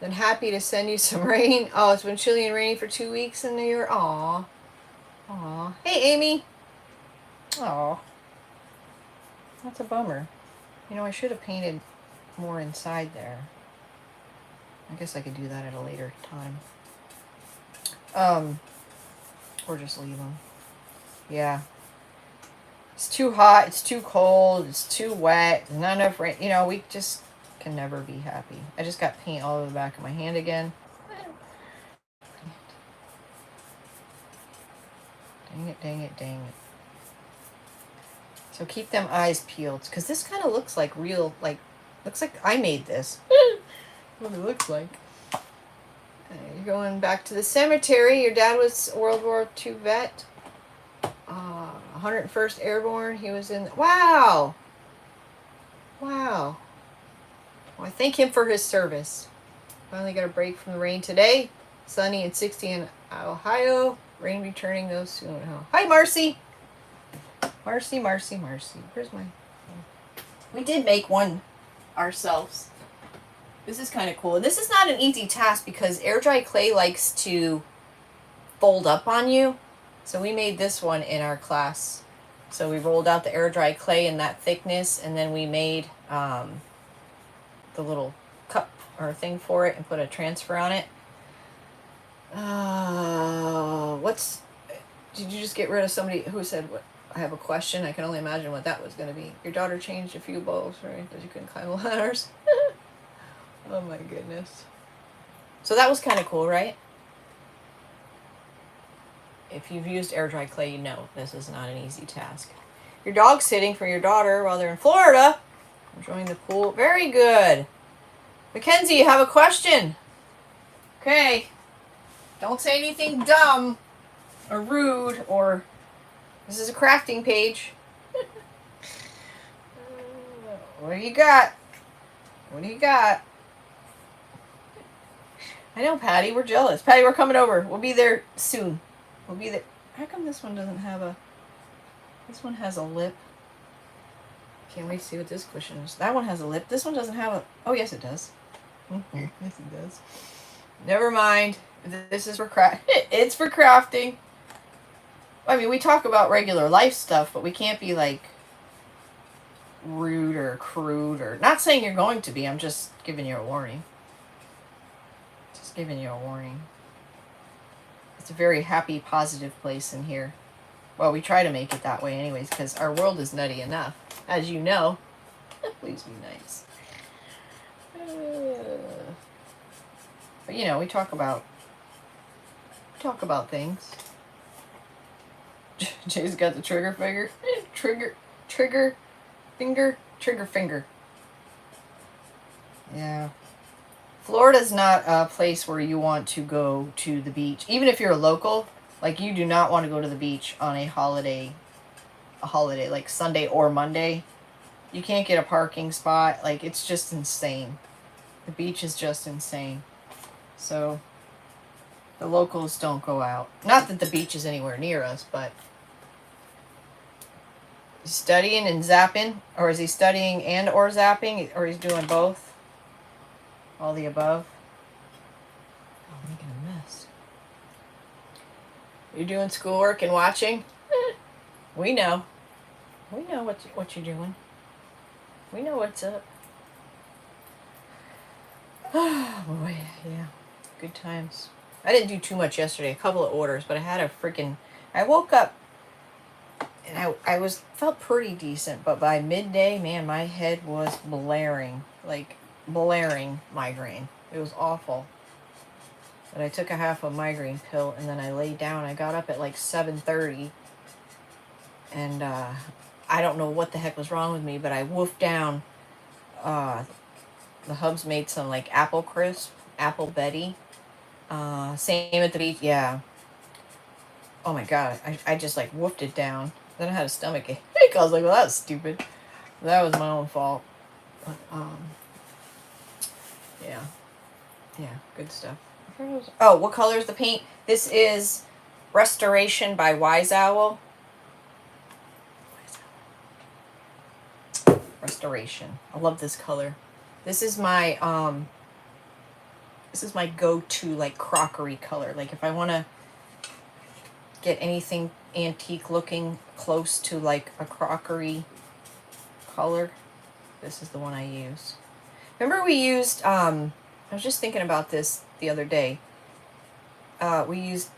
A: than happy to send you some rain. Oh, it's been chilly and rainy for 2 weeks in New York. Aw. Aw. Hey, Amy. Aw. That's a bummer. I should have painted more inside there. I guess I could do that at a later time. Or just leave them. Yeah. It's too hot, it's too cold, it's too wet, there's not enough rain. We just can never be happy. I just got paint all over the back of my hand again. Dang it. So keep them eyes peeled, because this kind of looks like real, looks like I made this. What it looks like. You're going back to the cemetery. Your dad was a World War II vet. 101st Airborne. He was in... Wow! Well, I thank him for his service. Finally got a break from the rain today. Sunny and 60 in Ohio. Rain returning though soon. Oh. Hi, Marcy! Marcy. Where's my... We did make one ourselves. This is kind of cool. And this is not an easy task because air dry clay likes to fold up on you. So we made this one in our class. So we rolled out the air dry clay in that thickness, and then we made the little cup or thing for it and put a transfer on it. Did you just get rid of somebody who said, what? I have a question. I can only imagine what that was going to be. Your daughter changed a few bulbs, right? Because you couldn't climb the ladders. Oh my goodness. So that was kind of cool, right? If you've used air dry clay, you know this is not an easy task. Your dog sitting for your daughter while they're in Florida, enjoying the pool. Very good. Mackenzie, you have a question? Okay. Don't say anything dumb or rude or... This is a crafting page. What do you got? What do you got? I know, Patty. We're jealous. Patty, we're coming over. We'll be there soon. We'll be there. How come this one doesn't have a... This one has a lip. Can't wait to see what this cushion is. That one has a lip. This one doesn't have a... Oh, yes, it does. Yes, it does. Never mind. This is for craft. It's for crafting. I mean, we talk about regular life stuff, but we can't be, like, rude or crude or... Not saying you're going to be. I'm just giving you a warning. Just giving you a warning. It's a very happy, positive place in here. Well, we try to make it that way anyways, because our world is nutty enough. As you know. Please be nice. But, you know, we talk about things. Jay's got the trigger finger. Trigger finger. Yeah. Florida's not a place where you want to go to the beach. Even if you're a local, like you do not want to go to the beach on a holiday like Sunday or Monday. You can't get a parking spot. Like, it's just insane. The beach is just insane. So, the locals don't go out. Not that the beach is anywhere near us, but... He's studying and zapping? Or is he studying and or zapping? Or he's doing both? All the above? Oh, I'm making a mess. You're doing schoolwork and watching? We know. We know what you're doing. We know what's up. Oh, boy. Yeah. Good times. I didn't do too much yesterday. A couple of orders, but I had a freaking... I woke up and I felt pretty decent, but by midday, man, my head was blaring. Like, blaring migraine. It was awful. But I took a half a migraine pill, and then I laid down. I got up at like 7:30, and I don't know what the heck was wrong with me, but I woofed down. The hubs made some like apple crisp, apple Betty. Same at the beach, yeah. Oh my god, I just like woofed it down. Then I had a stomach ache. I was like, well, that was stupid. That was my own fault. But, yeah. Yeah, good stuff. Oh, what color is the paint? This is Restoration by Wise Owl. Restoration. I love this color. This is my go-to like crockery color. Like if I want to get anything antique looking close to like a crockery color, this is the one I use. Remember we used I was just thinking about this the other day. We used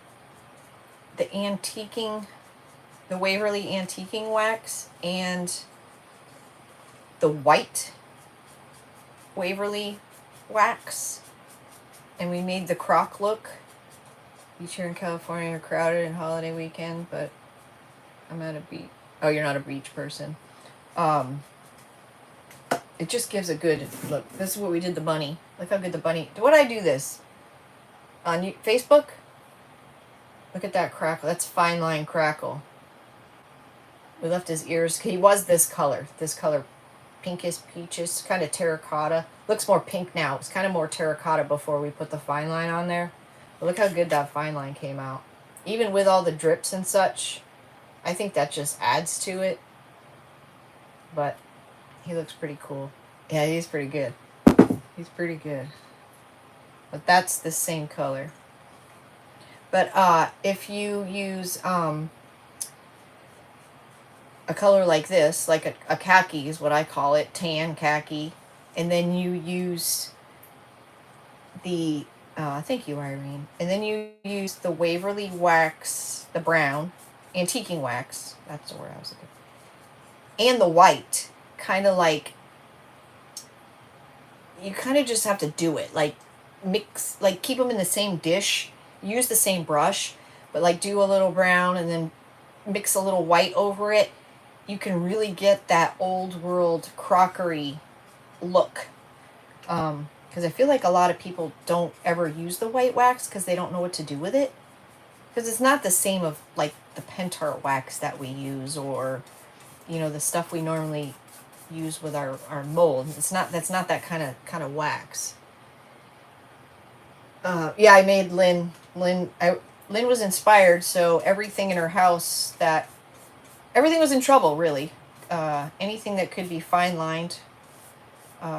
A: the Waverly antiquing wax and the white Waverly wax, and we made the croc look. Beach here in California are crowded and holiday weekend, but I'm at a beach. Oh, you're not a beach person. It just gives a good look. This is what we did the bunny. Look how good the bunny. What I do this on Facebook? Look at that crackle. That's fine line crackle. We left his ears. He was this color. Pinkish peaches, kind of terracotta. Looks more pink now. It's kind of more terracotta before we put the fine line on there. But look how good that fine line came out. Even with all the drips and such, I think that just adds to it. But he looks pretty cool. Yeah, he's pretty good. He's pretty good. But that's the same color. But if you use a color like this, like a khaki is what I call it, tan khaki, and then you use the, thank you, Irene, and then you use the Waverly wax, the brown, antiquing wax, that's the word I was looking for, and the white, kind of like, you kind of just have to do it, like mix, like keep them in the same dish, use the same brush, but like do a little brown and then mix a little white over it. You can really get that old world crockery look. Because I feel like a lot of people don't ever use the white wax because they don't know what to do with it. Because it's not the same of like the pentar wax that we use, or you know, the stuff we normally use with our mold. That's not that kind of wax. Yeah, I made Lynn was inspired, so everything in her house everything was in trouble, really. Anything that could be fine lined,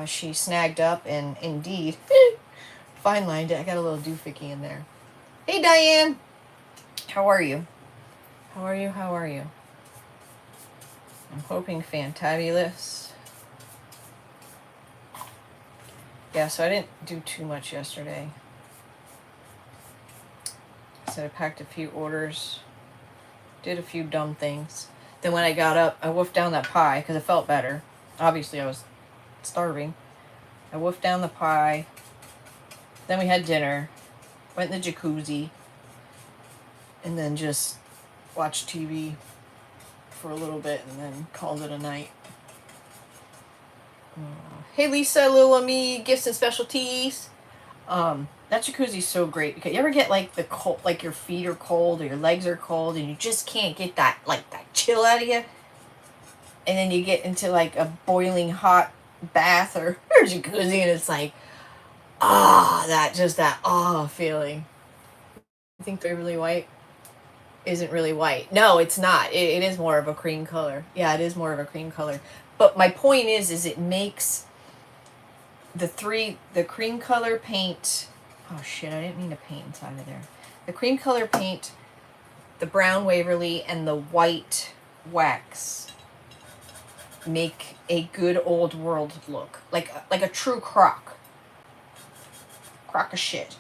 A: she snagged up, and indeed, fine lined it. I got a little doohickey in there. Hey, Diane! How are you? How are you? How are you? I'm hoping fantabulous. Yeah, so I didn't do too much yesterday. So I packed a few orders, did a few dumb things. Then when I got up, I wolfed down that pie because it felt better. Obviously, I was starving. I wolfed down the pie. Then we had dinner, went in the jacuzzi, and then just watched TV for a little bit and then called it a night. Hey Lisa, Lil Me, gifts and specialties. That jacuzzi's so great because you ever get like the cold, like your feet are cold or your legs are cold and you just can't get that chill out of you, and then you get into like a boiling hot bath or jacuzzi and it's like that feeling. I think they're really white. Isn't really white. No, it's not. It is more of a cream color. Yeah, it is more of a cream color. But my point is it makes the cream color paint. Oh shit, I didn't mean to paint inside of there. The cream color paint, the brown Waverly, and the white wax make a good old world look. Like a true crock. Crock of shit.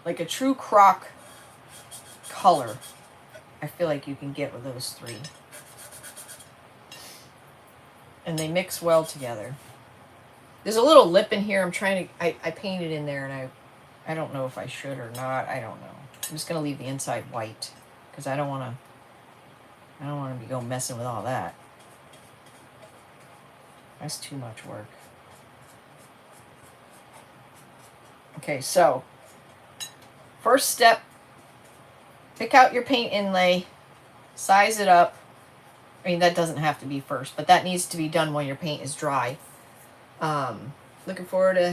A: Like a true crock color. I feel like you can get with those three. And they mix well together. There's a little lip in here. I'm trying to... I painted in there and I don't know if I should or not. I don't know. I'm just going to leave the inside white. Because I don't want to be going messing with all that. That's too much work. Okay, so... First step... Pick out your paint inlay, size it up. I mean, that doesn't have to be first, but that needs to be done when your paint is dry. Looking forward to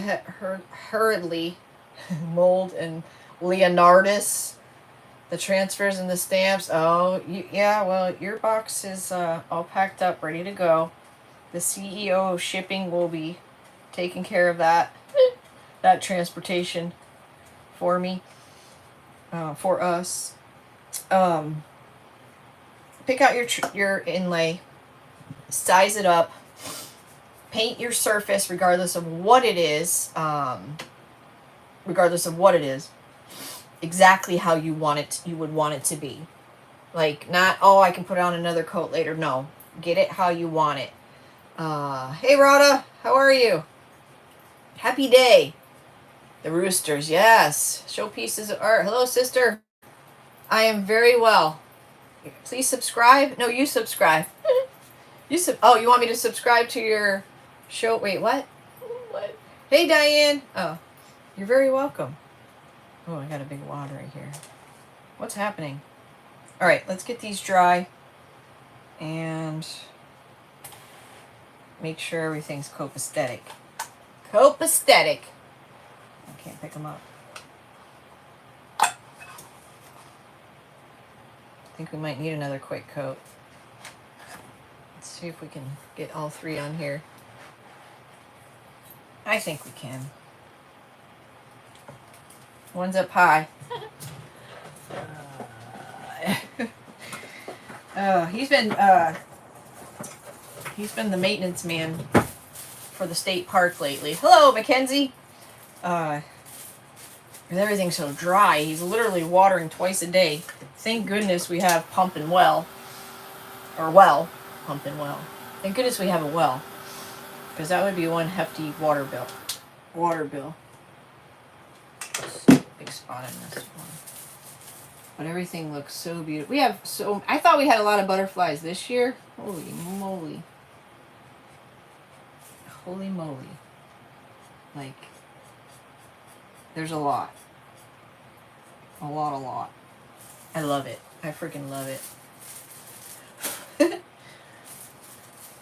A: hurriedly mold and Leonardus, the transfers and the stamps. Oh, yeah, well, your box is all packed up, ready to go. The CEO of shipping will be taking care of that transportation for me, for us. Pick out your inlay, size it up, paint your surface regardless of what it is, exactly how you would want it to be. Like, not, oh, I can put on another coat later. No, get it how you want it. Hey Rhoda, how are you? Happy day. The roosters, yes. Showpieces of art. Hello, sister. I am very well. Please subscribe. No, you subscribe. Oh, you want me to subscribe to your show? Wait, what? What? Hey, Diane. Oh, you're very welcome. Oh, I got a big wad right here. What's happening? All right, let's get these dry and make sure everything's copacetic. Copacetic. I can't pick them up. I think we might need another quick coat. Let's see if we can get all three on here. I think we can. One's up high. He's been the maintenance man for the state park lately. Hello, Mackenzie. Everything's so dry. He's literally watering twice a day. Thank goodness we have pumping well. Pumping well. Thank goodness we have a well. Because that would be one hefty water bill. Big spot in this one. But everything looks so beautiful. I thought we had a lot of butterflies this year. Holy moly. Holy moly. Like, there's a lot. A lot. I love it. I freaking love it.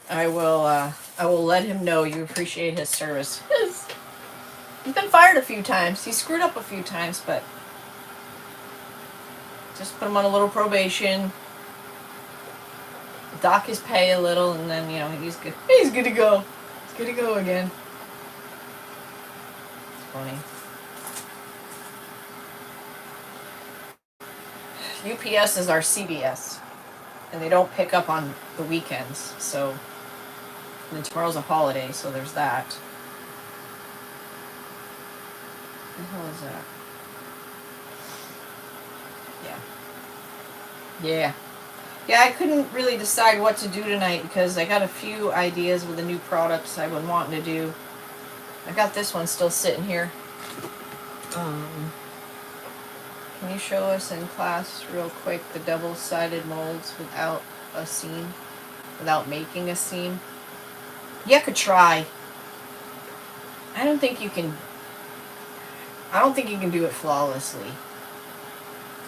A: I will let him know you appreciate his service. He's been fired a few times. He's screwed up a few times, but just put him on a little probation. Dock his pay a little, and then, he's good. He's good to go. He's good to go again. It's funny. UPS is our CBS, and they don't pick up on the weekends, so... And then tomorrow's a holiday, so there's that. What the hell is that? Yeah, I couldn't really decide what to do tonight because I got a few ideas with the new products I've been wanting to do. I got this one still sitting here. Can you show us in class real quick the double-sided molds without a seam? Without making a seam? You could try. I don't think you can do it flawlessly.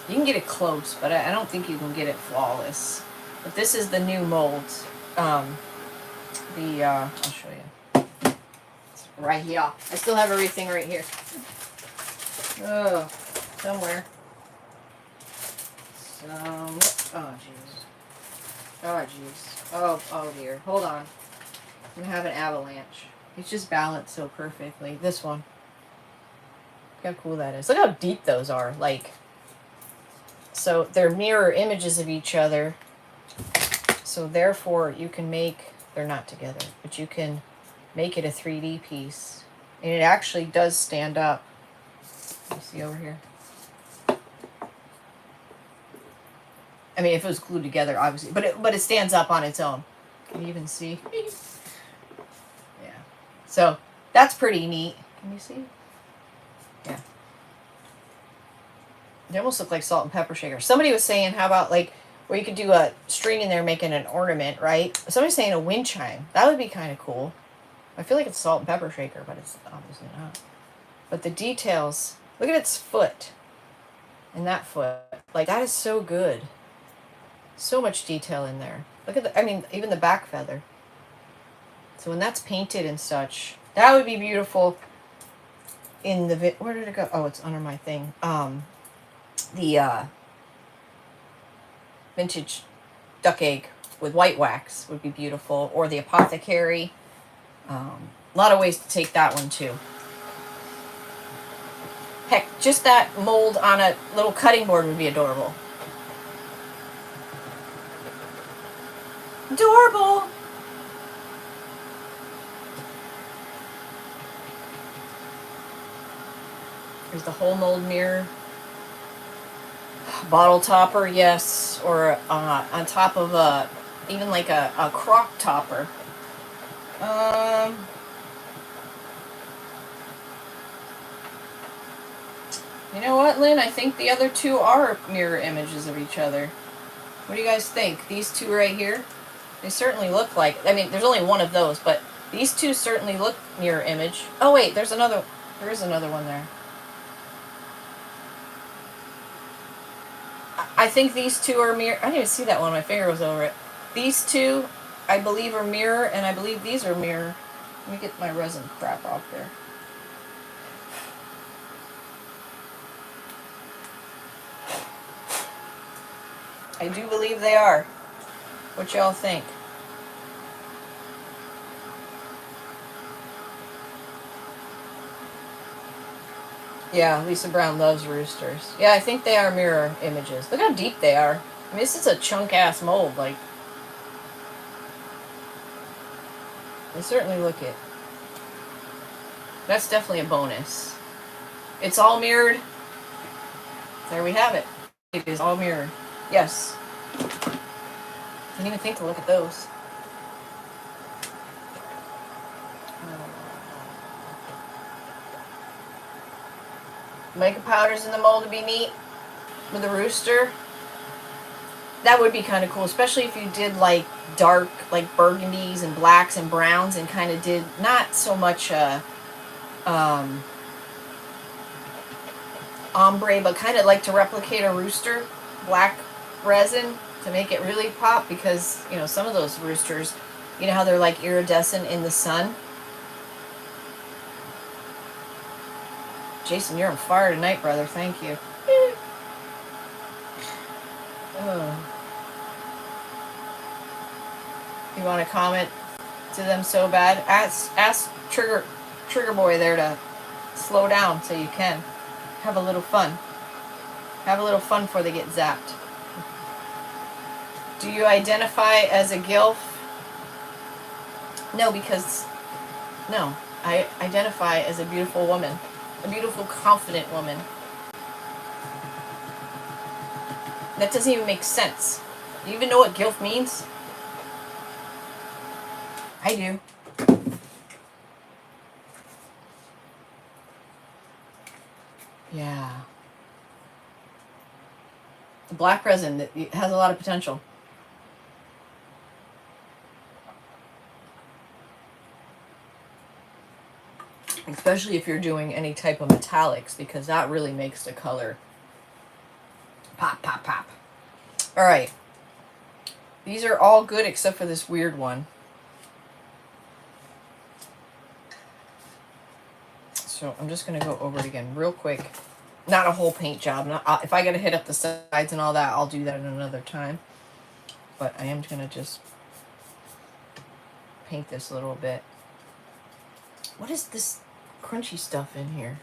A: You can get it close, but I don't think you can get it flawless. But this is the new molds. I'll show you. It's right here. I still have everything right here. Oh, somewhere. Oh, jeez. Oh, dear. Hold on. I'm gonna have an avalanche. It's just balanced so perfectly. This one. Look how cool that is. Look how deep those are. Like, so they're mirror images of each other. So therefore you can they're not together, but you can make it a 3D piece. And it actually does stand up. You see over here? I mean, if it was glued together, obviously, but it stands up on its own. Can you even see? Yeah. So that's pretty neat. Can you see? Yeah. They almost look like salt and pepper shakers. Somebody was saying, how about like where you could do a string in there making an ornament, right? Somebody's saying a wind chime. That would be kind of cool. I feel like it's salt and pepper shaker, but it's obviously not. But the details, look at its foot and that foot. Like, that is so good. So much detail in there. Look at even the back feather. So when that's painted and such, that would be beautiful in the, where did it go? Oh, it's under my thing. The vintage duck egg with white wax would be beautiful, or the apothecary. A lot of ways to take that one too. Heck, just that mold on a little cutting board would be adorable. Adorable! There's the whole mold mirror. Bottle topper, yes. Or on top of even like a crock topper. You know what, Lynn? I think the other two are mirror images of each other. What do you guys think? These two right here? They certainly look like... I mean, there's only one of those, but these two certainly look mirror image. Oh, wait, there is another one there. I think these two are mirror... I didn't even see that one. My finger was over it. These two, I believe, are mirror, and I believe these are mirror. Let me get my resin crap off there. I do believe they are. What y'all think? Yeah, Lisa Brown loves roosters. Yeah, I think they are mirror images. Look how deep they are. I mean, this is a chunk-ass mold. Like, they certainly look it. That's definitely a bonus. It's all mirrored. There we have it. It is all mirrored. Yes. Didn't even think to look at those. Mica powders in the mold would be neat with a rooster. That would be kind of cool, especially if you did like dark, like burgundies and blacks and browns, and kind of did not so much ombre, but kind of like to replicate a rooster, black resin to make it really pop, because, you know, some of those roosters, you know how they're like iridescent in the sun. Jason, you're on fire tonight, brother. Thank you. Oh. You want to comment to them so bad? Ask Trigger Boy there to slow down so you can have a little fun. Have a little fun before they get zapped. Do you identify as a GILF? No, because no, I identify as a beautiful woman, a beautiful, confident woman. That doesn't even make sense. Do you even know what GILF means? I do. Yeah. The black resin that has a lot of potential. Especially if you're doing any type of metallics, because that really makes the color pop, pop, pop. All right. These are all good except for this weird one. So I'm just going to go over it again real quick. Not a whole paint job. If I got to hit up the sides and all that, I'll do that at another time. But I am going to just paint this a little bit. What is this crunchy stuff in here?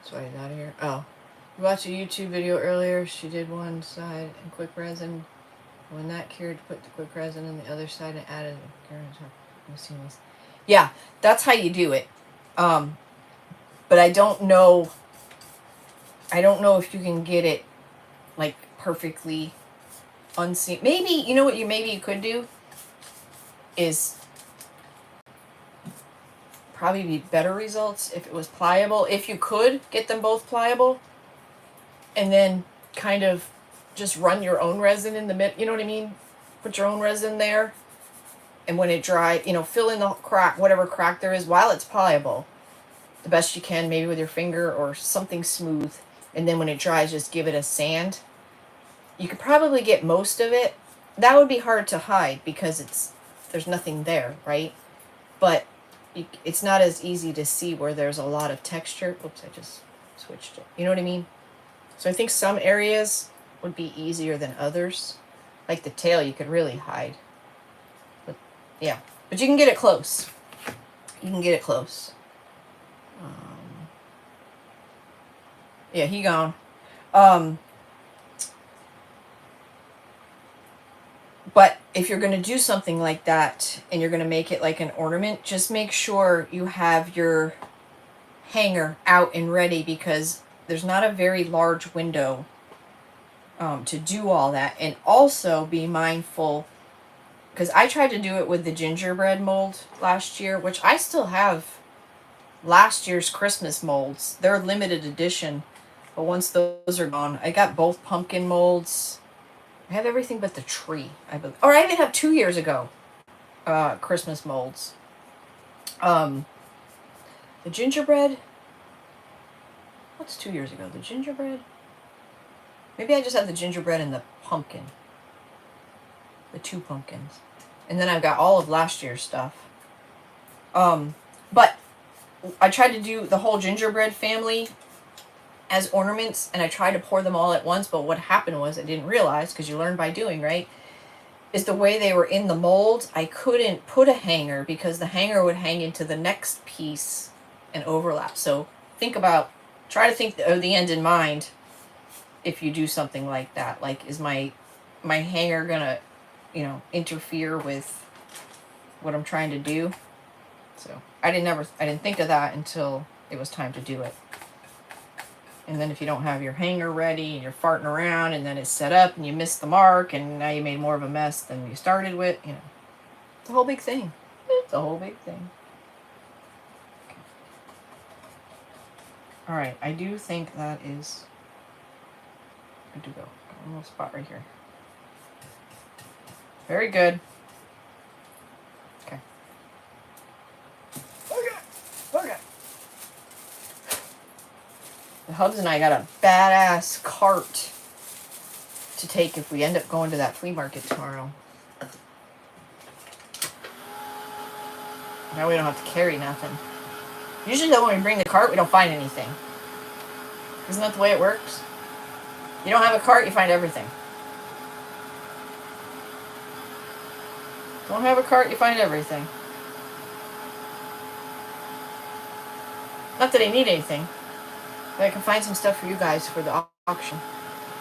A: Sorry, out of here. Oh. We watched a YouTube video earlier. She did one side in quick resin. When that cured, put the quick resin on the other side and added seamless. Yeah, that's how you do it. But I don't know if you can get it like perfectly unseen. Maybe, you know what maybe you could do is probably be better results if it was pliable. If you could get them both pliable, and then kind of just run your own resin in the middle, you know what I mean? Put your own resin there, and when it dries, you know, fill in the crack, whatever crack there is, while it's pliable, the best you can, maybe with your finger or something smooth, and then when it dries, just give it a sand. You could probably get most of it. That would be hard to hide because there's nothing there, right? But it's not as easy to see where there's a lot of texture. Oops, I just switched it. You know what I mean? So I think some areas would be easier than others. Like the tail, you could really hide. But yeah, but you can get it close. You can get it close. Yeah, he gone. But if you're going to do something like that and you're going to make it like an ornament, just make sure you have your hanger out and ready, because there's not a very large window to do all that. And also be mindful, because I tried to do it with the gingerbread mold last year, which I still have last year's Christmas molds. They're limited edition, but once those are gone, I got both pumpkin molds. I have everything but the tree, I believe. Or I even have 2 years ago Christmas molds. The gingerbread. What's 2 years ago? The gingerbread? Maybe I just have the gingerbread and the pumpkin. The 2 pumpkins. And then I've got all of last year's stuff. But I tried to do the whole gingerbread family as ornaments, and I tried to pour them all at once, but what happened was, I didn't realize, because you learn by doing, right, is the way they were in the mold, I couldn't put a hanger, because the hanger would hang into the next piece and overlap. So try to think of the end in mind if you do something like that. Like, is my hanger gonna, interfere with what I'm trying to do? So I didn't think of that until it was time to do it. And then if you don't have your hanger ready and you're farting around and then it's set up and you missed the mark and now you made more of a mess than you started with, it's a whole big thing. It's a whole big thing. Okay. All right, I do think that is good to go. Got a little spot right here. Very good. Okay. Okay. The Hubs and I got a badass cart to take if we end up going to that flea market tomorrow. Now we don't have to carry nothing. Usually though, when we bring the cart, we don't find anything. Isn't that the way it works? You don't have a cart, you find everything. Don't have a cart, you find everything. Not that I need anything, but I can find some stuff for you guys for the auction.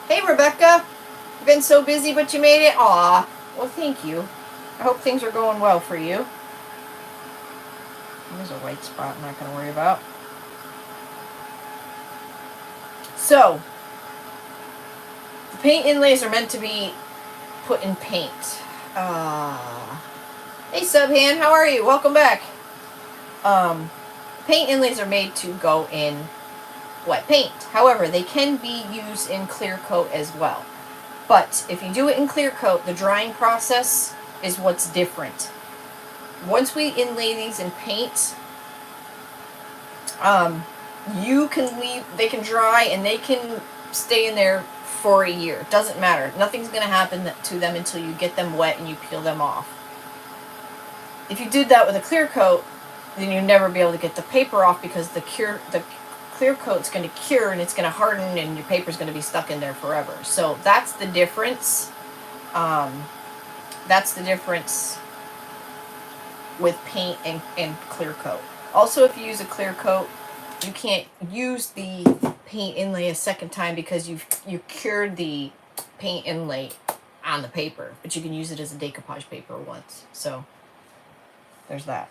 A: Hey Rebecca! You've been so busy, but you made it. Aw. Well, thank you. I hope things are going well for you. There's a white spot I'm not going to worry about. So, the paint inlays are meant to be put in paint. Hey Subhan, how are you? Welcome back. Paint inlays are made to go in wet paint. However, they can be used in clear coat as well. But if you do it in clear coat, the drying process is what's different. Once we inlay these in paint, you can leave, they can dry and they can stay in there for a year. It doesn't matter. Nothing's going to happen to them until you get them wet and you peel them off. If you did that with a clear coat, then you'd never be able to get the paper off because the clear coat's going to cure and it's going to harden and your paper's going to be stuck in there forever. So that's the difference. That's the difference with paint and clear coat. Also, if you use a clear coat, you can't use the paint inlay a second time because you cured the paint inlay on the paper, but you can use it as a decoupage paper once. So there's that.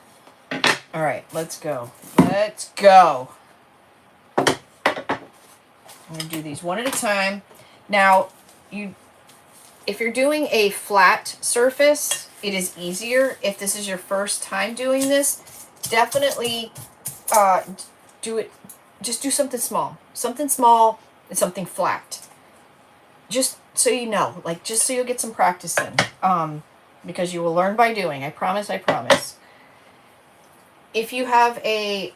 A: All right, let's go. Let's go. I'm gonna do these one at a time. Now, if you're doing a flat surface, it is easier. If this is your first time doing this, definitely do it. Just do something small and something flat. Just so you know, like just so you'll get some practice in. Because you will learn by doing. I promise. I promise. If you have a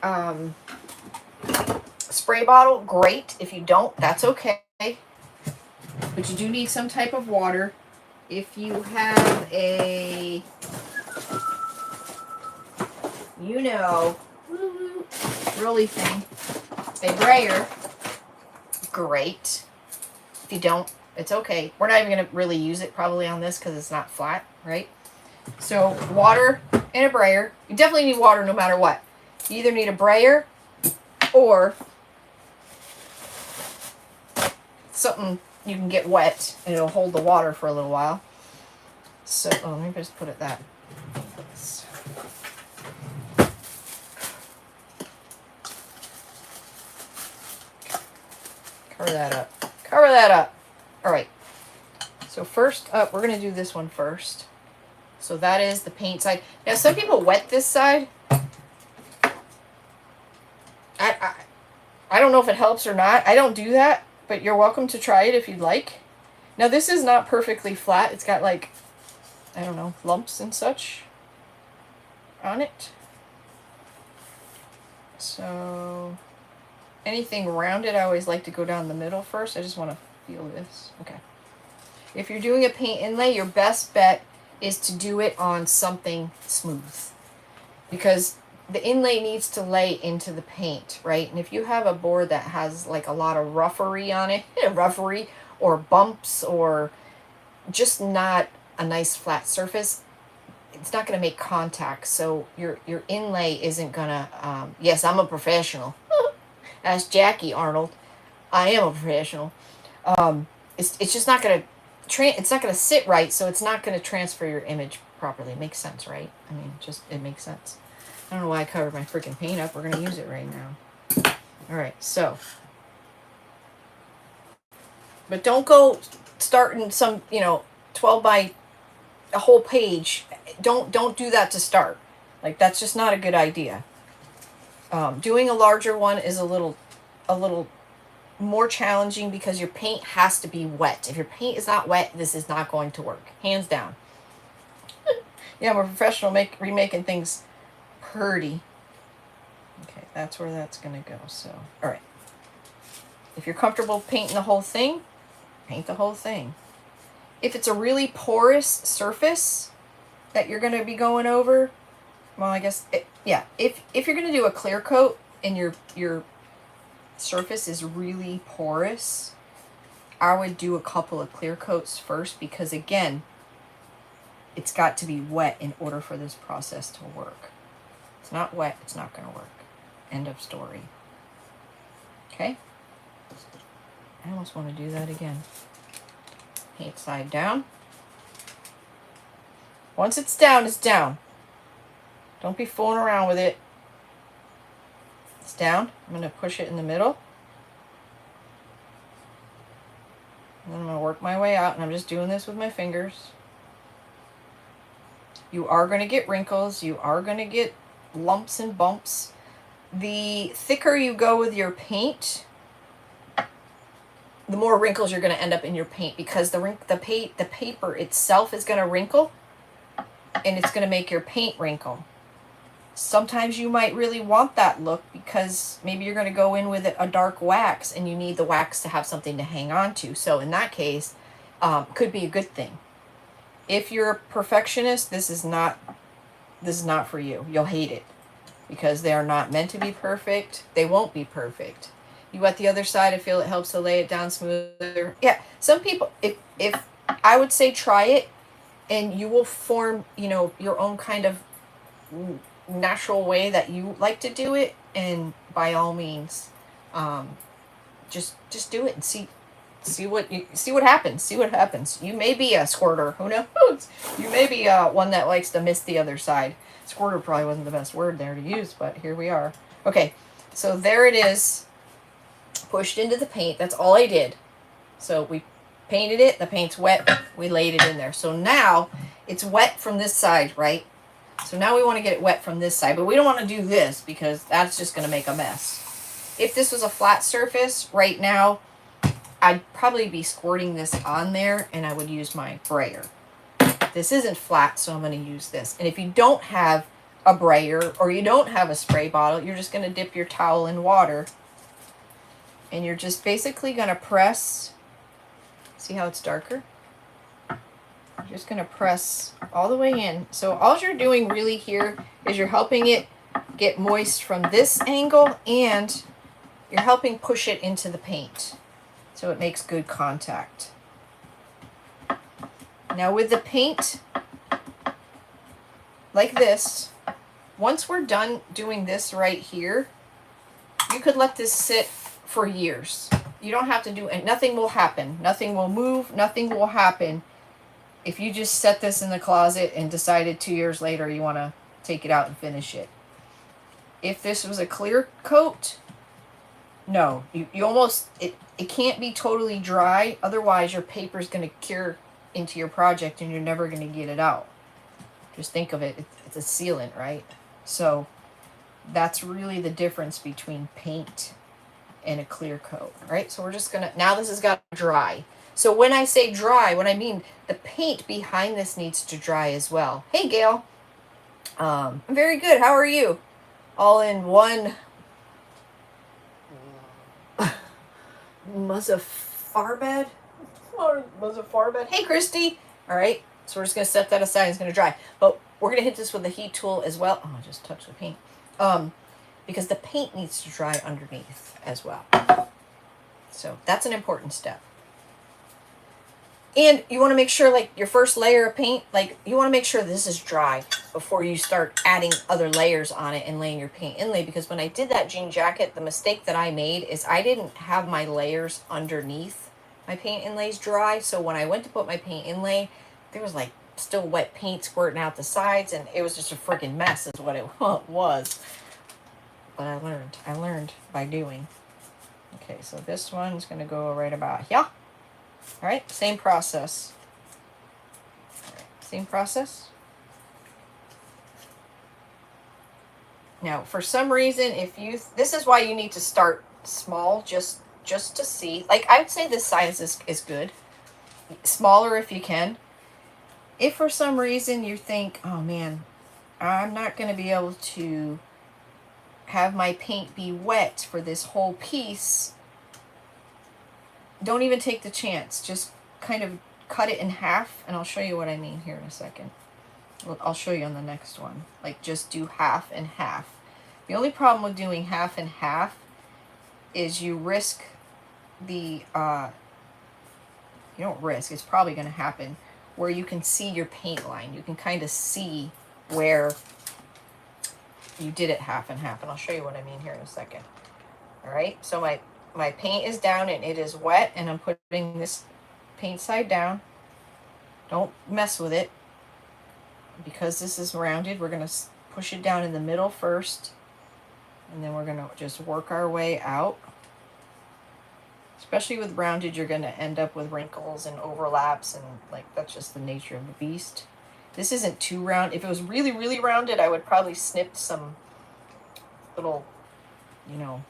A: spray bottle, great. If you don't, that's okay. But you do need some type of water. If you have a, rolly thing, a brayer, great. If you don't, it's okay. We're not even going to really use it probably on this because it's not flat, right? So water and a brayer. You definitely need water no matter what. You either need a brayer or something you can get wet and it'll hold the water for a little while. So, let me just put it that. Cover that up. Cover that up. All right. So first up, we're going to do this one first. So that is the paint side. Now, some people wet this side. I don't know if it helps or not. I don't do that, but you're welcome to try it if you'd like. Now, this is not perfectly flat. It's got like, I don't know, lumps and such on it. So anything rounded, I always like to go down the middle first. I just want to feel this. Okay. If you're doing a paint inlay, your best bet is to do it on something smooth. Because the inlay needs to lay into the paint, right? And if you have a board that has like a lot of roughery on it, roughery or bumps or just not a nice flat surface, it's not going to make contact. So your inlay isn't going to, yes, I'm a professional. Ask Jackie Arnold. I am a professional. It's just not going to, it's not going to sit right, so it's not going to transfer your image properly. It makes sense, right? I mean, just, it makes sense. I don't know why I covered my freaking paint up. We're going to use it right now. All right, so. But don't go starting some, 12 by a whole page. Don't do that to start. Like, that's just not a good idea. Doing a larger one is a little more challenging because your paint has to be wet. If your paint is not wet, this is not going to work. Hands down. Yeah, I'm a professional remaking things pretty. Okay, that's where that's going to go. So, all right. If you're comfortable painting the whole thing, paint the whole thing. If it's a really porous surface that you're going to be going over, well, I guess, yeah. If you're going to do a clear coat and your surface is really porous, I would do a couple of clear coats first because, again, it's got to be wet in order for this process to work. It's not wet, it's not going to work. End of story. Okay? I almost want to do that again. Paint side down. Once it's down, it's down. Don't be fooling around with it. It's down. I'm going to push it in the middle. And then I'm going to work my way out, and I'm just doing this with my fingers. You are going to get wrinkles. You are going to get lumps and bumps. The thicker you go with your paint, the more wrinkles you're going to end up in your paint because the paper itself is going to wrinkle, and it's going to make your paint wrinkle. Sometimes you might really want that look because maybe you're going to go in with a dark wax and you need the wax to have something to hang on to. So in that case, could be a good thing. If you're a perfectionist, this is not for you. You'll hate it because they are not meant to be perfect. They won't be perfect. You wet the other side, I feel it helps to lay it down smoother. Yeah, some people, if I would say try it, and you will form, your own kind of natural way that you like to do it, and by all means, just do it and see what happens. See what happens. You may be a squirter. Who knows? You may be one that likes to miss the other side. Squirter probably wasn't the best word there to use, but here we are. Okay, so there it is. Pushed into the paint. That's all I did. So we painted it. The paint's wet. We laid it in there. So now it's wet from this side, right? So now we want to get it wet from this side, but we don't want to do this because that's just going to make a mess. If this was a flat surface right now, I'd probably be squirting this on there and I would use my brayer. This isn't flat, so I'm going to use this. And if you don't have a brayer or you don't have a spray bottle, you're just going to dip your towel in water and you're just basically going to press. See how it's darker? I'm just going to press all the way in. So all you're doing really here is you're helping it get moist from this angle and you're helping push it into the paint so it makes good contact. Now with the paint like this, once we're done doing this right here, you could let this sit for years. You don't have to do it. Nothing will happen. Nothing will move. Nothing will happen if you just set this in the closet and decided 2 years later you want to take it out and finish it. If this was a clear coat, no, you almost, it can't be totally dry. Otherwise your paper's going to cure into your project and you're never going to get it out. Just think of it. It's a sealant, right? So that's really the difference between paint and a clear coat, right? So we're just going to, now this has got to dry. So when I say dry, what I mean, the paint behind this needs to dry as well. Hey, Gail. I'm very good. How are you? All in one Muzzafarbed? Muzzafarbed? Hey, Christy. All right. So we're just going to set that aside. It's going to dry. But we're going to hit this with the heat tool as well. Oh, I just touched the paint. Because the paint needs to dry underneath as well. So that's an important step. And you want to make sure, like, your first layer of paint, like, you want to make sure this is dry before you start adding other layers on it and laying your paint inlay. Because when I did that jean jacket, the mistake that I made is I didn't have my layers underneath my paint inlays dry. So when I went to put my paint inlay, there was, like, still wet paint squirting out the sides, and it was just a freaking mess is what it was. But I learned by doing. Okay, so this one's going to go right about here. All right, same process. All right, same process. Now, for some reason, this is why you need to start small, just to see. Like, I would say this size is good. Smaller if you can. If for some reason you think, oh man, I'm not going to be able to have my paint be wet for this whole piece, don't even take the chance. Just kind of cut it in half, and I'll show you what I mean here in a second. Well, I'll show you on the next one. Like, just do half and half. The only problem with doing half and half is you risk the, you don't risk, it's probably going to happen, where you can see your paint line. You can kind of see where you did it half and half, and I'll show you what I mean here in a second. All right, so my paint is down and it is wet, and I'm putting this paint side down. Don't mess with it. Because this is rounded, we're going to push it down in the middle first, and then we're going to just work our way out. Especially with rounded, you're going to end up with wrinkles and overlaps, and like, that's just the nature of the beast. This isn't too round. If it was really, really rounded, I would probably snip some little, you know,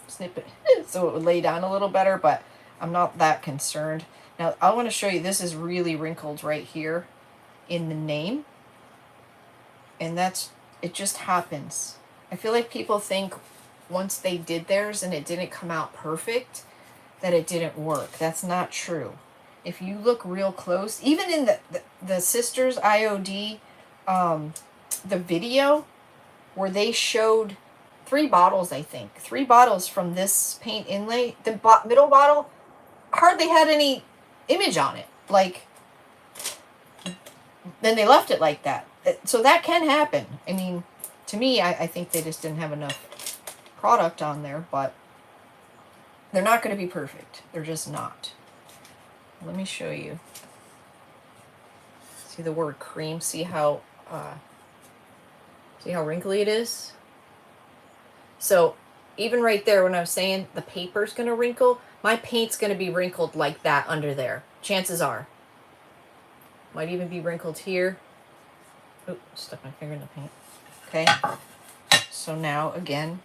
A: snip it so it would lay down a little better, but I'm not that concerned. Now, I want to show you, this is really wrinkled right here in the name, and it just happens. I feel like people think once they did theirs and it didn't come out perfect, that it didn't work. That's not true. If you look real close, even in the sisters IOD, the video where they showed 3 bottles, I think. 3 bottles from this paint inlay. The middle bottle hardly had any image on it. Like, then they left it like that. So that can happen. I mean, to me, I think they just didn't have enough product on there, but they're not going to be perfect. They're just not. Let me show you. See the word cream? See how wrinkly it is? So even right there when I was saying the paper's going to wrinkle, my paint's going to be wrinkled like that under there. Chances are. Might even be wrinkled here. Oh, stuck my finger in the paint. Okay. So now, again,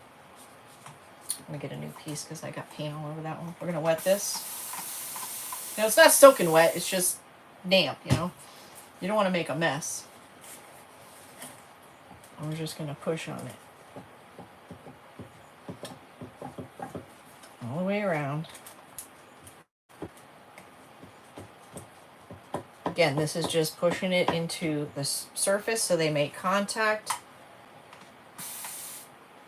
A: I'm going to get a new piece because I got paint all over that one. We're going to wet this. You know, it's not soaking wet. It's just damp, you know. You don't want to make a mess. And we're just going to push on it. All the way around. Again, this is just pushing it into the surface so they make contact.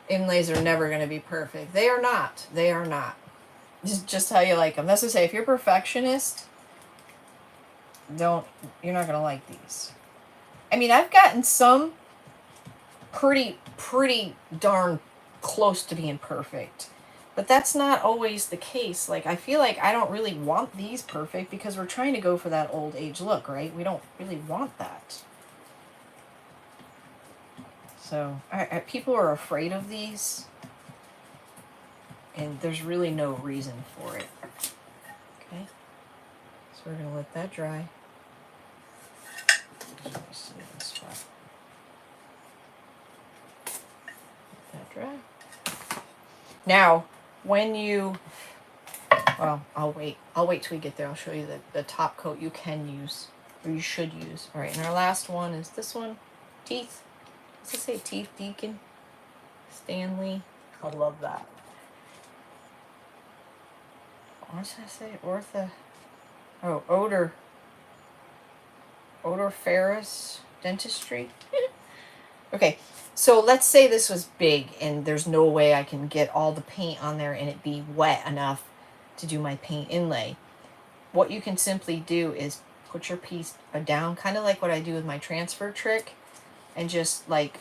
A: Inlays are never going to be perfect. They are not. They are not. Just how you like them. That's to say, if you're a perfectionist, you're not going to like these. I mean, I've gotten some pretty darn close to being perfect. But that's not always the case. Like, I feel like I don't really want these perfect because we're trying to go for that old age look, right? We don't really want that. So, people are afraid of these. And there's really no reason for it. Okay. So we're going to let that dry. Let me see this spot. Let that dry. Now, when you, well, I'll wait till we get there. I'll show you the top coat you can use, or you should use. All right, and our last one is this one, Teeth. Does it say Teeth Deacon? Stanley. I love that. What did I say? Odor Ferris Dentistry. Okay. So let's say this was big and there's no way I can get all the paint on there and it be wet enough to do my paint inlay. what you can simply do is put your piece down, kind of like what I do with my transfer trick, and just like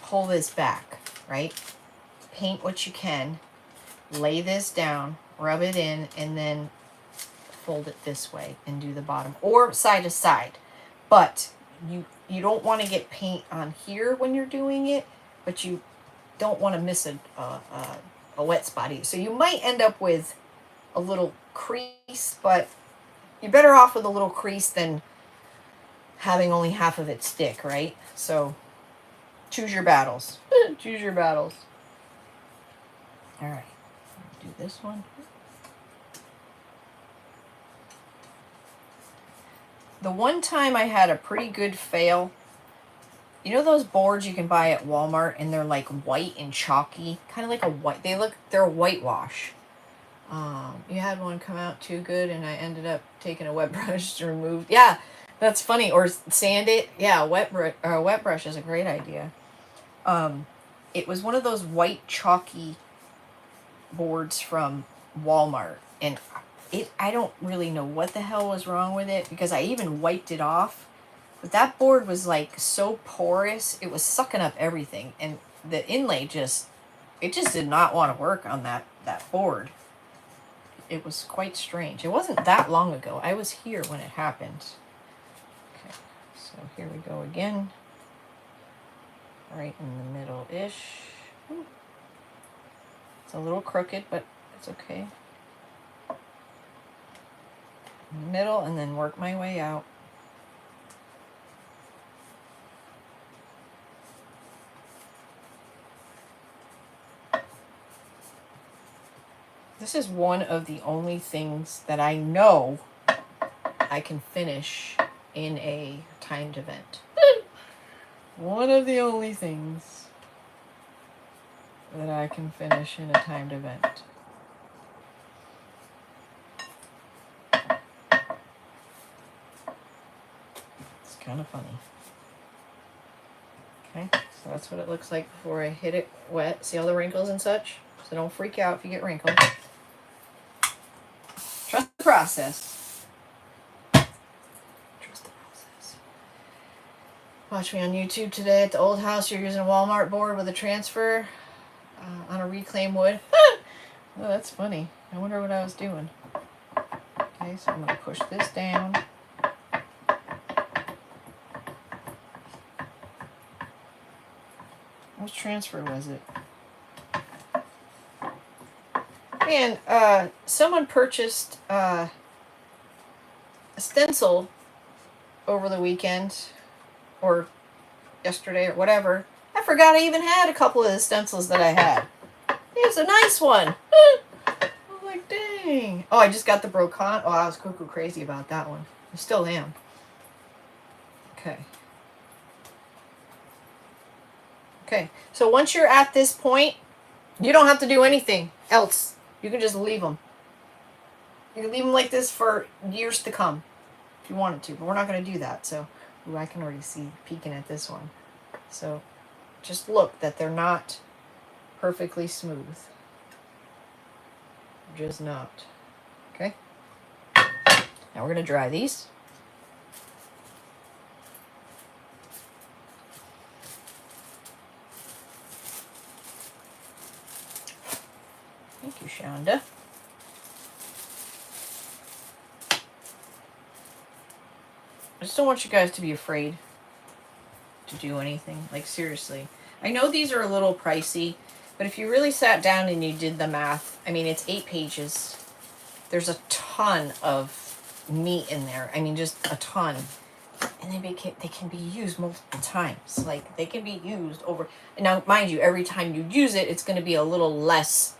A: pull this back, right? Paint what you can, lay this down, rub it in, and then fold it this way and do the bottom, or side to side. But you don't want to get paint on here when you're doing it, but you don't want to miss a wet spot either. So you might end up with a little crease, but you're better off with a little crease than having only half of it stick, right? So choose your battles. Choose your battles. All right, do this one. The one time I had a pretty good fail, you know those boards you can buy at Walmart and they're like white and chalky, kind of like a white, they're a whitewash. You had one come out too good and I ended up taking a wet brush to remove. Yeah, that's funny. Or sand it. Yeah, a wet brush is a great idea. It was one of those white chalky boards from Walmart, and I don't really know what the hell was wrong with it, because I even wiped it off. But that board was like so porous, it was sucking up everything, and the inlay just did not want to work on that board. It was quite strange. It wasn't that long ago. I was here when it happened. Okay, so here we go again. Right in the middle-ish. It's a little crooked, but it's okay. In the middle, and then work my way out. This is one of the only things that I know I can finish in a timed event. One of the only things that I can finish in a timed event. It's kind of funny. Okay, so that's what it looks like before I hit it wet. See all the wrinkles and such? So don't freak out if you get wrinkles. Trust the process. Trust the process. Watch me on YouTube today at the old house. You're using a Walmart board with a transfer on a reclaimed wood. Oh, that's funny. I wonder what I was doing. Okay, so I'm going to push this down. Which transfer was it? Man, someone purchased a stencil over the weekend, or yesterday, or whatever. I forgot I even had a couple of the stencils that I had. It's a nice one. I'm like, dang. Oh, I just got the brocante. Oh, I was cuckoo crazy about that one. I still am. Okay. Okay, so once you're at this point, you don't have to do anything else. You can just leave them. You can leave them like this for years to come if you wanted to, but we're not going to do that. So, ooh, I can already see peeking at this one. So, just look that they're not perfectly smooth. Just not. Okay? Now we're going to dry these. Thank you, Shonda. I just don't want you guys to be afraid to do anything. Like, seriously. I know these are a little pricey, but if you really sat down and you did the math, I mean, it's 8 pages. There's a ton of meat in there. I mean, just a ton. And they can be used multiple times. Like, they can be used over... Now, mind you, every time you use it, it's going to be a little less...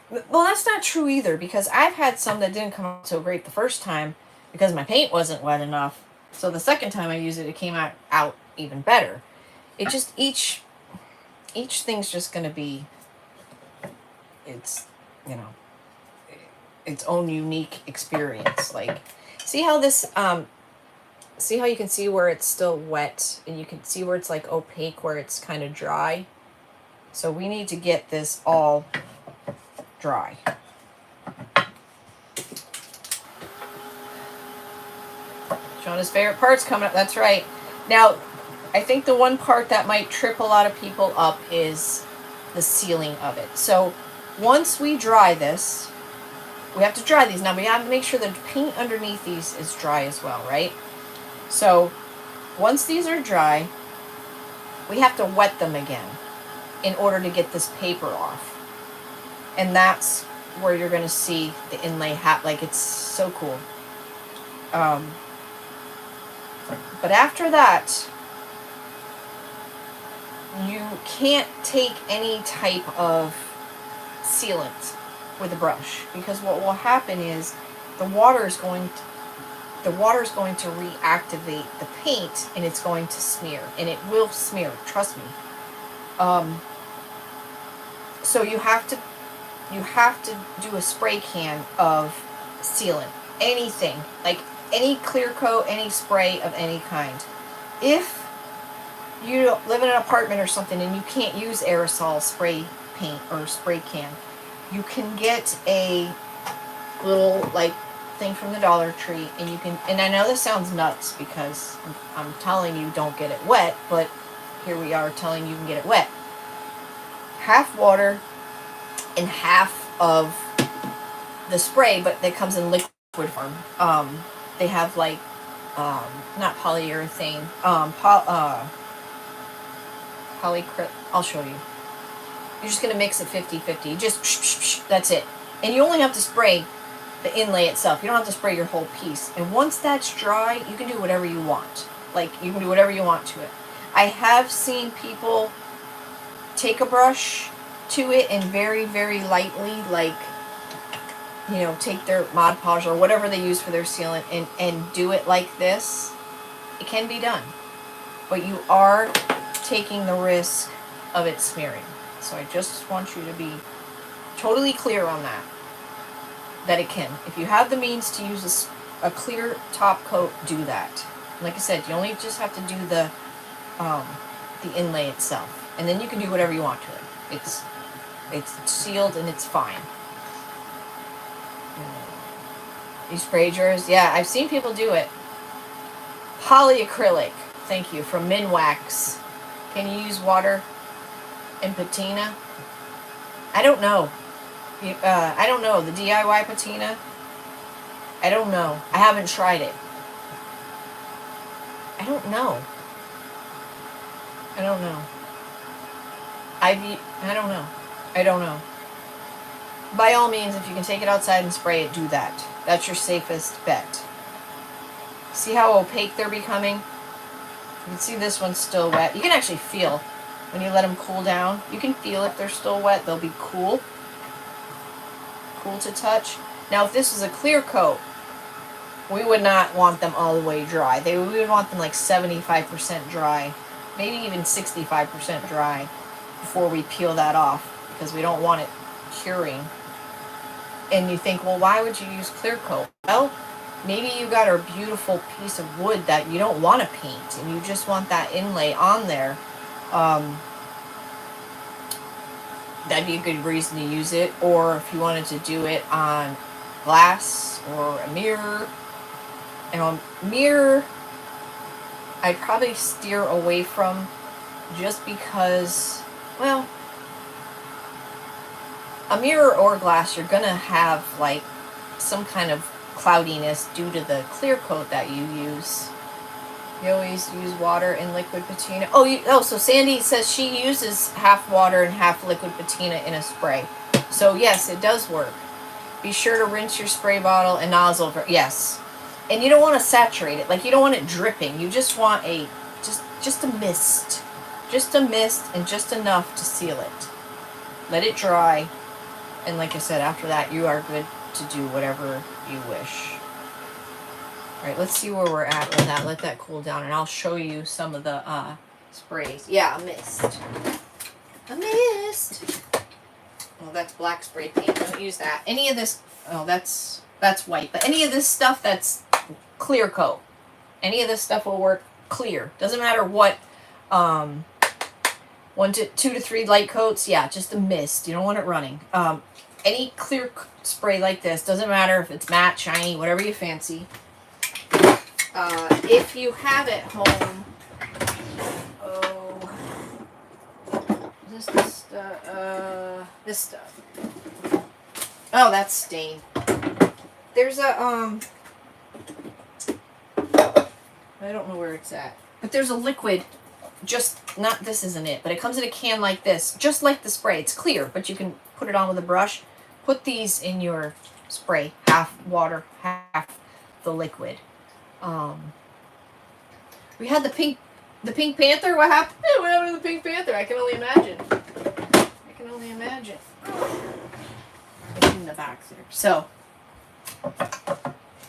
A: Well, that's not true either, because I've had some that didn't come out so great the first time because my paint wasn't wet enough. So the second time I used it, it came out even better. It just, each thing's just going to be, it's, you know, its own unique experience. Like, see how this, see how you can see where it's still wet, and you can see where it's like opaque, where it's kind of dry. So we need to get this all dry. Jonah's favorite part's coming up. That's right. Now, I think the one part that might trip a lot of people up is the sealing of it. So once we dry this, we have to dry these. Now we have to make sure the paint underneath these is dry as well, right? So once these are dry, we have to wet them again in order to get this paper off. And that's where you're going to see the inlay hat. Like, it's so cool. But after that, you can't take any type of sealant with a brush, because what will happen is the water is going to reactivate the paint, and it's going to smear, and it will smear, trust me. So you have to do a spray can of sealant, anything, like any clear coat, any spray of any kind. If you live in an apartment or something and you can't use aerosol spray paint or spray can, you can get a little like thing from the Dollar Tree, and you can, and I know this sounds nuts because I'm telling you don't get it wet, but here we are telling you can get it wet. Half water and half of the spray, but it comes in liquid form. They have like not polyurethane, polycryl. I'll show you. You're just gonna mix it 50-50. Just that's it. And you only have to spray the inlay itself. You don't have to spray your whole piece. And once that's dry, you can do whatever you want. Like, you can do whatever you want to it. I have seen people take a brush to it and very, very lightly, like, you know, take their Mod Podge or whatever they use for their sealant and do it like this. It can be done. But you are taking the risk of it smearing. So I just want you to be totally clear on that. That it can. If you have the means to use a clear top coat, do that. Like I said, you only just have to do the inlay itself. And then you can do whatever you want to it. It's sealed and it's fine. You sprayed yours? Yeah, I've seen people do it. Polyacrylic. Thank you. From Minwax. Can you use water and patina? I don't know. I don't know. The DIY patina? I don't know. I haven't tried it. I don't know. I don't know. I don't know. I don't know. By all means, if you can take it outside and spray it, do that. That's your safest bet. See how opaque they're becoming? You can see this one's still wet. You can actually feel when you let them cool down. You can feel if they're still wet. They'll be cool. Cool to touch. Now, if this is a clear coat, we would not want them all the way dry. We would want them like 75% dry, maybe even 65% dry before we peel that off, because we don't want it curing. And you think, well, why would you use clear coat? Well, maybe you got a beautiful piece of wood that you don't want to paint and you just want that inlay on there. That'd be a good reason to use it. Or if you wanted to do it on glass or a mirror. And on mirror, I'd probably steer away from, just because, well, a mirror or glass, you're gonna have like some kind of cloudiness due to the clear coat that you use. You always use water and liquid patina. So Sandy says she uses half water and half liquid patina in a spray. So yes, it does work. Be sure to rinse your spray bottle and nozzle. Yes. And you don't want to saturate it. Like, you don't want it dripping. You just want just a mist. Just a mist and just enough to seal it. Let it dry. And like I said, after that, you are good to do whatever you wish. Alright, let's see where we're at with that. Let that cool down, and I'll show you some of the sprays. Yeah, a mist. A mist. Well, that's black spray paint. Don't use that. Any of this... Oh, that's white. But any of this stuff that's clear coat. Any of this stuff will work clear. Doesn't matter what... 2 to 3 light coats. Yeah, just a mist. You don't want it running. Any clear spray like this, doesn't matter if it's matte, shiny, whatever you fancy. If you have at home, this stuff. Oh, that's stained. There's a, I don't know where it's at, but there's a liquid, this isn't it, but it comes in a can like this, just like the spray. It's clear, but you can put it on with a brush. Put these in your spray, half water, half the liquid. We had the Pink Panther. What happened? What happened to the Pink Panther? I can only imagine. It's in the back there. So,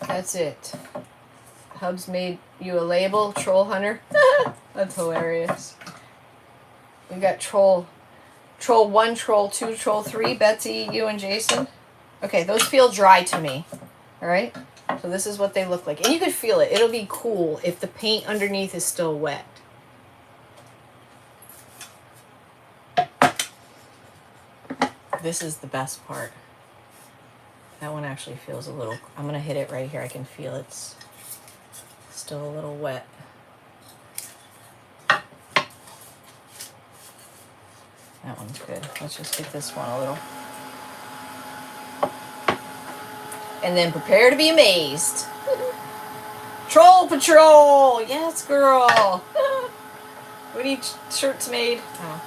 A: that's it. Hubs made you a label, Troll Hunter. That's hilarious. We got Troll 1, Troll 2, Troll 3, Betsy, you, and Jason. Okay, those feel dry to me. All right? So this is what they look like. And you can feel it. It'll be cool if the paint underneath is still wet. This is the best part. That one actually feels a little... I'm going to hit it right here. I can feel it's still a little wet. That one's good. Let's just get this one a little. And then prepare to be amazed. Troll Patrol! Yes, girl! We need shirts made. Oh.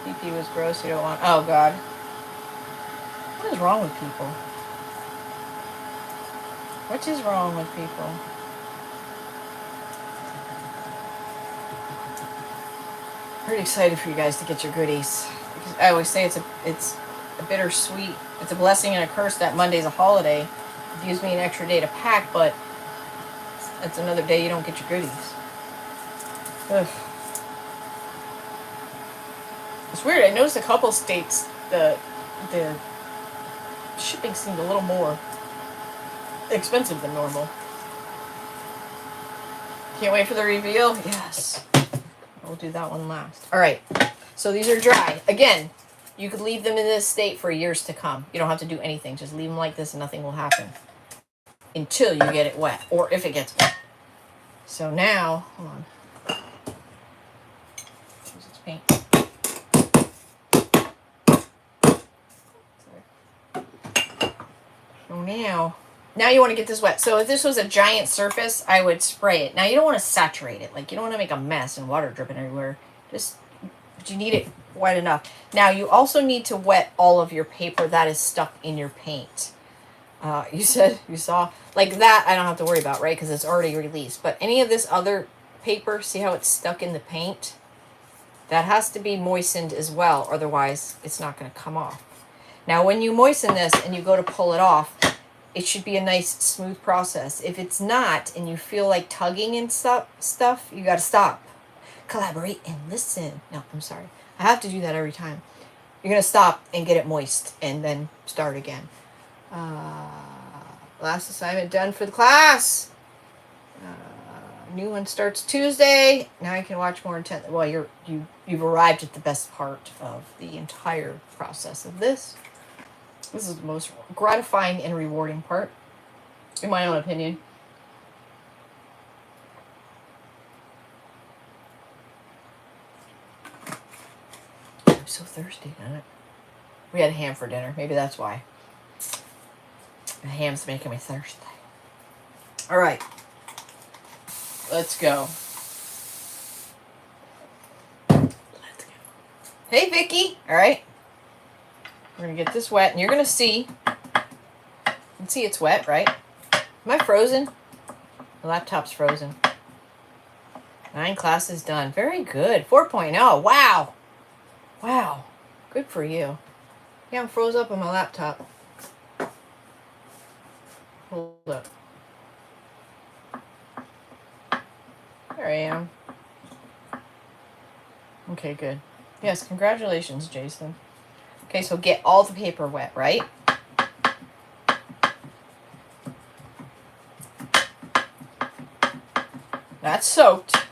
A: PP was gross. You don't want... Oh, God. What is wrong with people? What is wrong with people? Pretty excited for you guys to get your goodies. Because I always say it's a bittersweet. It's a blessing and a curse that Monday's a holiday. It gives me an extra day to pack, but it's another day you don't get your goodies. Ugh. It's weird. I noticed a couple states the shipping seemed a little more expensive than normal. Can't wait for the reveal. Yes. We'll do that one last. All right. So these are dry. Again, you could leave them in this state for years to come. You don't have to do anything. Just leave them like this and nothing will happen until you get it wet, or if it gets wet. So now, hold on. Use its paint. So now you want to get this wet. So if this was a giant surface, I would spray it. Now you don't want to saturate it. Like you don't want to make a mess and water dripping everywhere. But you need it wet enough. Now you also need to wet all of your paper that is stuck in your paint. You saw, like that I don't have to worry about, right? Because it's already released. But any of this other paper, see how it's stuck in the paint? That has to be moistened as well. Otherwise, it's not going to come off. Now when you moisten this and you go to pull it off, it should be a nice smooth process. If it's not and you feel like tugging and stuff, you got to stop. Collaborate and listen. No, I'm sorry. I have to do that every time. You're going to stop and get it moist and then start again. Last assignment done for the class. New one starts Tuesday. Now you can watch more intently. Well, you've arrived at the best part of the entire process of this. This is the most gratifying and rewarding part, in my own opinion. I'm so thirsty, isn't it? We had ham for dinner. Maybe that's why. The ham's making me thirsty. All right. Let's go. Hey, Vicky. All right. We're going to get this wet, and you're going to see. You can see it's wet, right? Am I frozen? The laptop's frozen. 9 classes done. Very good. 4.0. Wow. Wow. Good for you. Yeah, I'm froze up on my laptop. Hold up. There I am. Okay, good. Yes, congratulations, Jason. Okay, so get all the paper wet, right? That's soaked.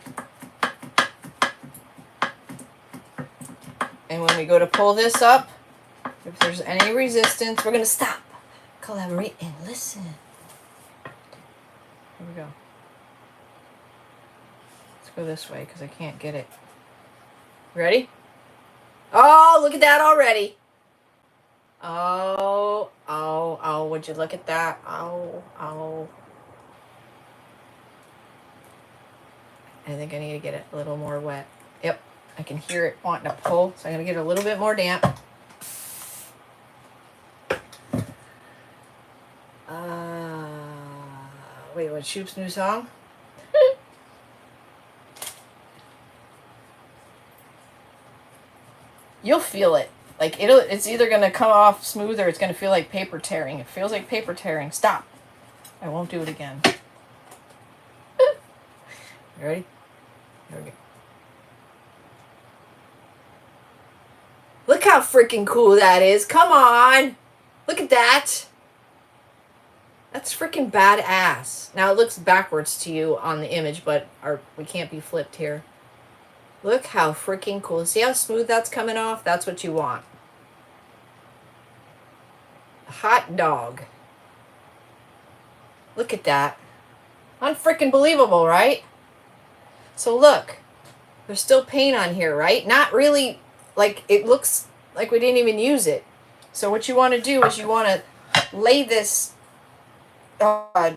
A: And when we go to pull this up, if there's any resistance, we're going to stop, collaborate, and listen. Here we go. go this way because I can't get it. Ready? Oh, look at that already. Oh, oh, oh, would you look at that? Oh, oh. I think I need to get it a little more wet. Yep, I can hear it wanting to pull, so I'm going to get it a little bit more damp. Wait, what, Shoop's new song? You'll feel it. Like, it's either going to come off smooth or it's going to feel like paper tearing. It feels like paper tearing. Stop. I won't do it again. You ready? Here we go. Look how freaking cool that is. Come on. Look at that. That's freaking badass. Now, it looks backwards to you on the image, but we can't be flipped here. Look how freaking cool. See how smooth that's coming off? That's what you want. Hot dog. Look at that. Unfreaking believable, right? So look. There's still paint on here, right? Not really, like, it looks like we didn't even use it. So what you want to do is you want to lay this dry.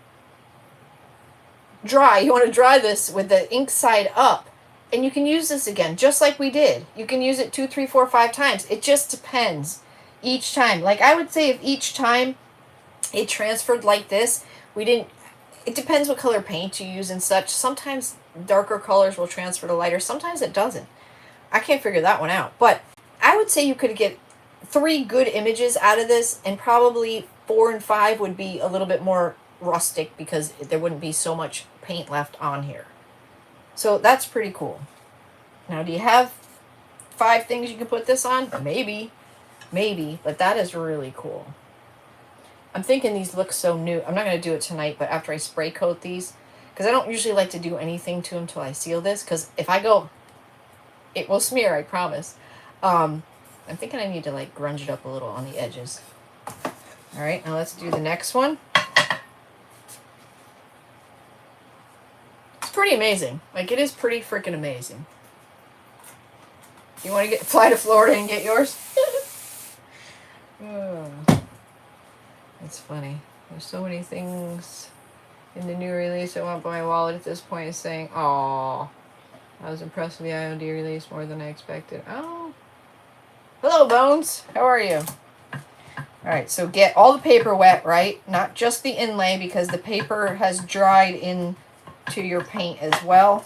A: You want to dry this with the ink side up. And you can use this again, just like we did. You can use it 2, 3, 4, 5 times. It just depends each time. Like, I would say if each time it transferred like this, it depends what color paint you use and such. Sometimes darker colors will transfer to lighter. Sometimes it doesn't. I can't figure that one out. But I would say you could get 3 good images out of this, and probably 4 and 5 would be a little bit more rustic because there wouldn't be so much paint left on here. So that's pretty cool. Now, do you have 5 things you can put this on? Maybe, but that is really cool. I'm thinking these look so new. I'm not going to do it tonight, but after I spray coat these, because I don't usually like to do anything to them until I seal this, because if I go, it will smear, I promise. I'm thinking I need to like grunge it up a little on the edges. All right, now let's do the next one. Pretty amazing. Like, it is pretty freaking amazing. You want to fly to Florida and get yours? Oh, that's funny. There's so many things in the new release I want, but my wallet at this point is saying, "Aw, I was impressed with the IOD release more than I expected." Oh, hello, Bones. How are you? All right, so get all the paper wet, right? Not just the inlay, because the paper has dried in to your paint as well.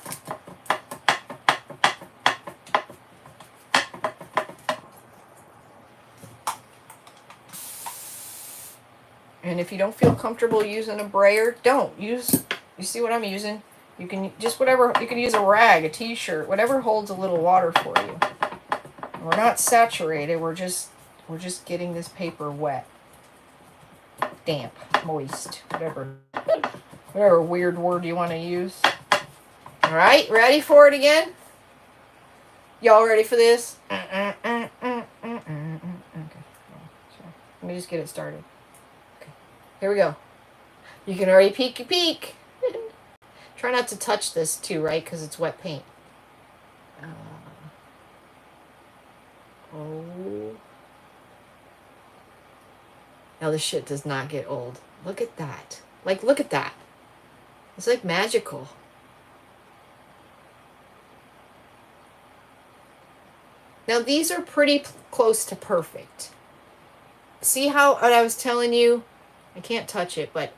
A: And if you don't feel comfortable using a brayer, don't use. You see what I'm using? You can just whatever. You can use a rag, a t-shirt, whatever holds a little water for you. We're not saturated. We're just getting this paper wet, damp, moist, whatever weird word you want to use. All right, ready for it again? Y'all ready for this? Okay. Let me just get it started. Okay. Here we go. You can already peek. Try not to touch this too, right? Because it's wet paint. Oh. Now this shit does not get old. Look at that. Like, look at that. It's like magical. Now these are pretty close to perfect. See how what I was telling you? I can't touch it, but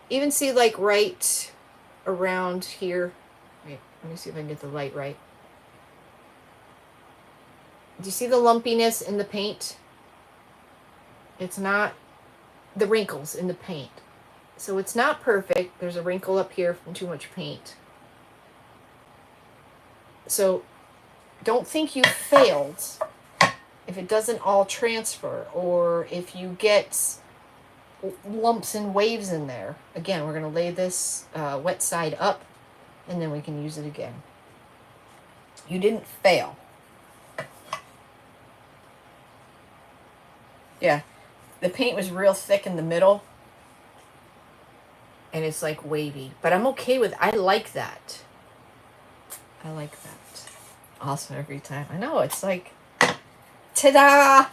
A: even see like right around here. Wait, let me see if I can get the light right. Do you see the lumpiness in the paint? It's not the wrinkles in the paint. So it's not perfect. There's a wrinkle up here from too much paint. So don't think you failed if it doesn't all transfer, or if you get lumps and waves in there. Again, we're going to lay this wet side up, and then we can use it again. You didn't fail. Yeah, the paint was real thick in the middle, and it's like wavy, but I'm okay with, I like that. I like that. Awesome every time. I know, it's like, ta-da!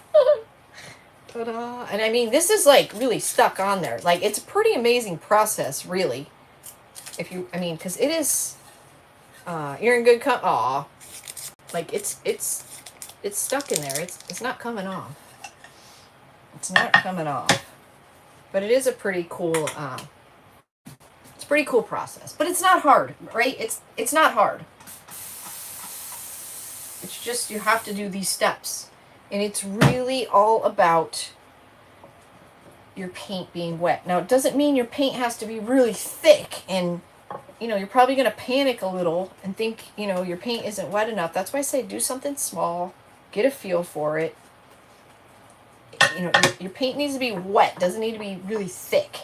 A: Ta-da! And I mean, this is like really stuck on there. Like, it's a pretty amazing process, really. If you, I mean, because it is, you're in good aw. Like, it's stuck in there. It's not coming off. It's not coming off. But it is a pretty cool, it's a pretty cool process. But it's not hard, right? It's not hard. It's just you have to do these steps. And it's really all about your paint being wet. Now, it doesn't mean your paint has to be really thick, and you know, you're probably going to panic a little and think, you know, your paint isn't wet enough. That's why I say do something small, get a feel for it. You know, your paint needs to be wet. It doesn't need to be really thick.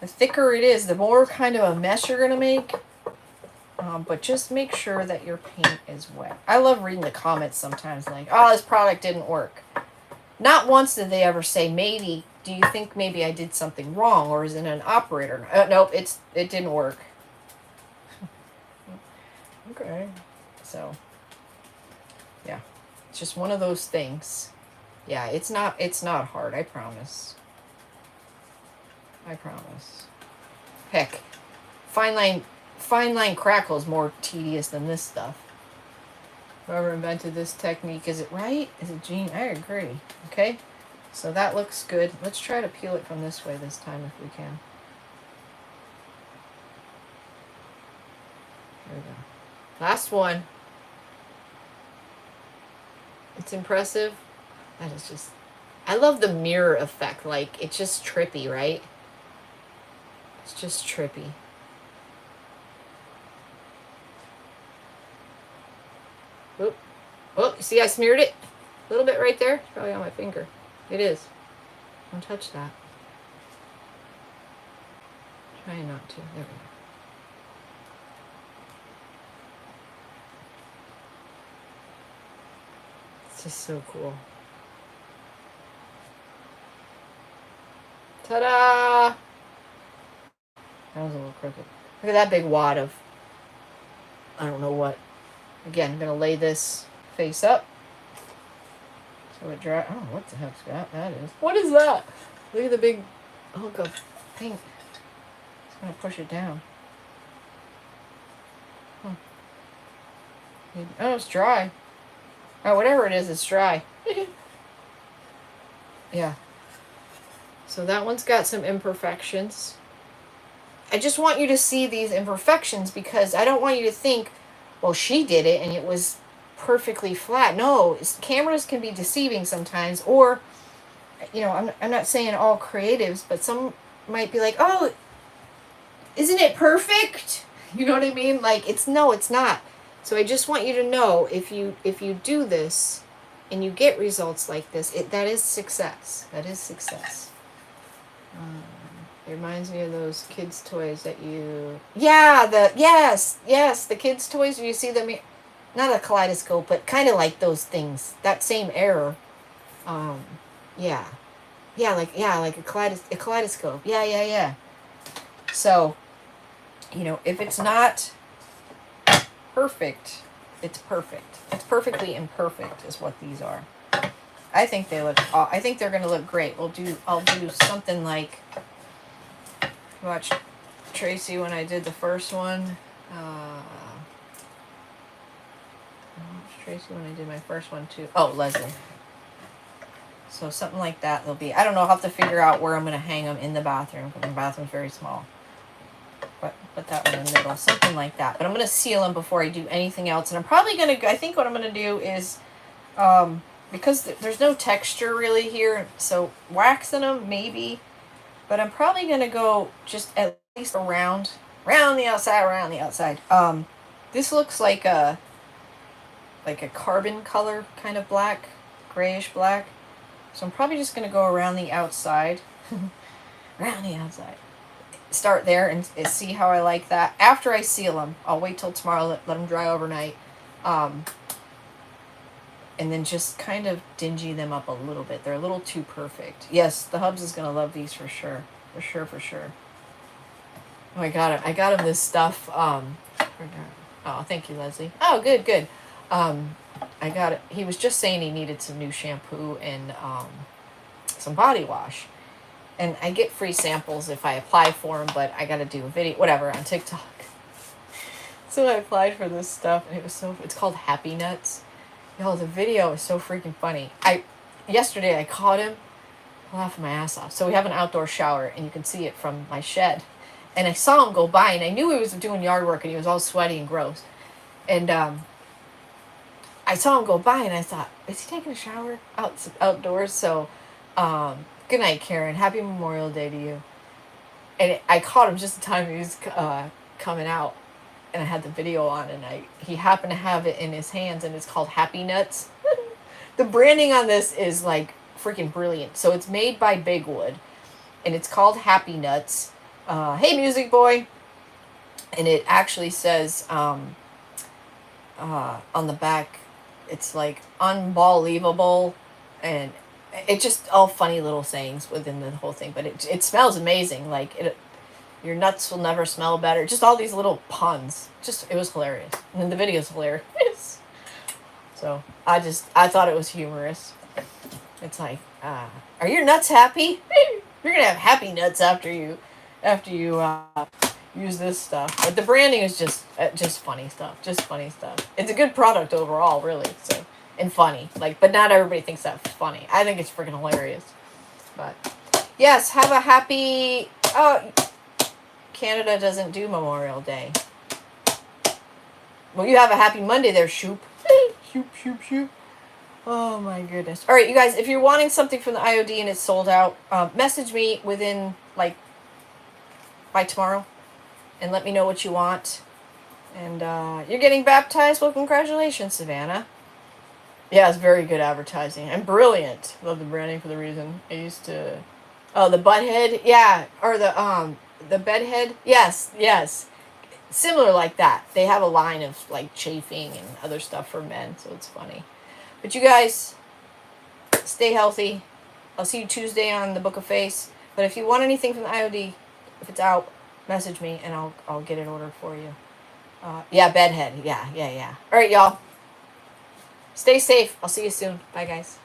A: The thicker it is, the more kind of a mess you're going to make. But just make sure that your paint is wet. I love reading the comments sometimes like, oh, this product didn't work. Not once did they ever say, maybe, do you think maybe I did something wrong, or is it an operator? Nope, it didn't work. Okay. So, yeah. It's just one of those things. Yeah, it's not hard, I promise. I promise. Heck, fine line crackle is more tedious than this stuff. Whoever invented this technique, is it right? Is it Gene? I agree. Okay, so that looks good. Let's try to peel it from this way this time if we can. There we go. Last one. It's impressive. That is just, I love the mirror effect. Like, it's just trippy, right? It's just trippy. Oop. Oh, you see I smeared it? A little bit right there. It's probably on my finger. It is. Don't touch that. Try not to. There we go. It's just so cool. Ta-da! That was a little crooked. Look at that big wad of, I don't know what. Again, I'm going to lay this face up. So it dry. Oh, what the heck's that is? What is that? Look at the big hunk of paint. It's going to push it down. Oh, it's dry. Oh, whatever it is, it's dry. Yeah. So that one's got some imperfections. I just want you to see these imperfections because I don't want you to think, well, she did it and it was perfectly flat. No, cameras can be deceiving sometimes. Or, you know, I'm not saying all creatives, but some might be like, oh, isn't it perfect? You know what I mean? Like, it's not. So I just want you to know, if you do this and you get results like this, that is success. That is success. It reminds me of those kids' toys that you... Yeah, yes, the kids' toys, you see them... Not a kaleidoscope, but kind of like those things. That same error. Yeah. Yeah, like a kaleidoscope. Yeah. So, you know, if it's not perfect, it's perfect. It's perfectly imperfect is what these are. I think they look... I think they're going to look great. I'll do something like... Watch Tracy when I did the first one. Tracy when I did my first one too. Oh, Leslie. So something like that they'll be. I don't know. I'll have to figure out where I'm going to hang them in the bathroom because the bathroom's very small. But put that one in the middle. Something like that. But I'm going to seal them before I do anything else. And I'm probably going to... I think what I'm going to do is... because there's no texture really here. So waxing them, maybe... But I'm probably going to go just at least around the outside. This looks like a carbon color kind of black, grayish black. So I'm probably just going to go around the outside. Around the outside. Start there and see how I like that. After I seal them, I'll wait till tomorrow, let them dry overnight. And then just kind of dingy them up a little bit. They're a little too perfect. Yes, the Hubs is going to love these for sure. For sure. Oh, I got him this stuff. Oh, thank you, Leslie. Oh, good, good. I got it. He was just saying he needed some new shampoo and some body wash. And I get free samples if I apply for them, but I got to do a video, whatever, on TikTok. So I applied for this stuff, and it's called Happy Nuts. Yo, the video is so freaking funny. Yesterday I caught him laughing my ass off. So we have an outdoor shower, and you can see it from my shed. And I saw him go by, and I knew he was doing yard work, and he was all sweaty and gross. And I saw him go by, and I thought, is he taking a shower outdoors? So, good night, Karen. Happy Memorial Day to you. And I caught him just the time he was coming out, and I had the video on, and he happened to have it in his hands, and it's called Happy Nuts. The branding on this is like freaking brilliant. So it's made by Bigwood, and it's called Happy Nuts. Hey, music boy. And it actually says on the back, it's like unbelievable, and it's just all funny little sayings within the whole thing. But it smells amazing. Like your nuts will never smell better. Just all these little puns. It was hilarious. And then the video's hilarious. So I thought it was humorous. It's like, are your nuts happy? You're gonna have happy nuts after you use this stuff. But the branding is just funny stuff. Just funny stuff. It's a good product overall, really. So, and funny. But not everybody thinks that's funny. I think it's freaking hilarious. But yes, have a happy. Oh, Canada doesn't do Memorial Day. Well, you have a happy Monday there, Shoop. Shoop, shoop, shoop. Oh my goodness. All right, you guys, if you're wanting something from the IOD and it's sold out, message me within by tomorrow and let me know what you want. And you're getting baptized. Well, congratulations, Savannah. Yeah, it's very good advertising and brilliant. Love the branding for the reason. I used to. Oh, the butt head. Yeah, or the bed head. Yes, yes. Similar like that. They have a line of chafing and other stuff for men, so it's funny. But you guys, stay healthy. I'll see you Tuesday on the Book of Face. But if you want anything from the IOD, if it's out, message me and I'll get it ordered for you. Yeah, bedhead. Yeah. All right, y'all. Stay safe. I'll see you soon. Bye, guys.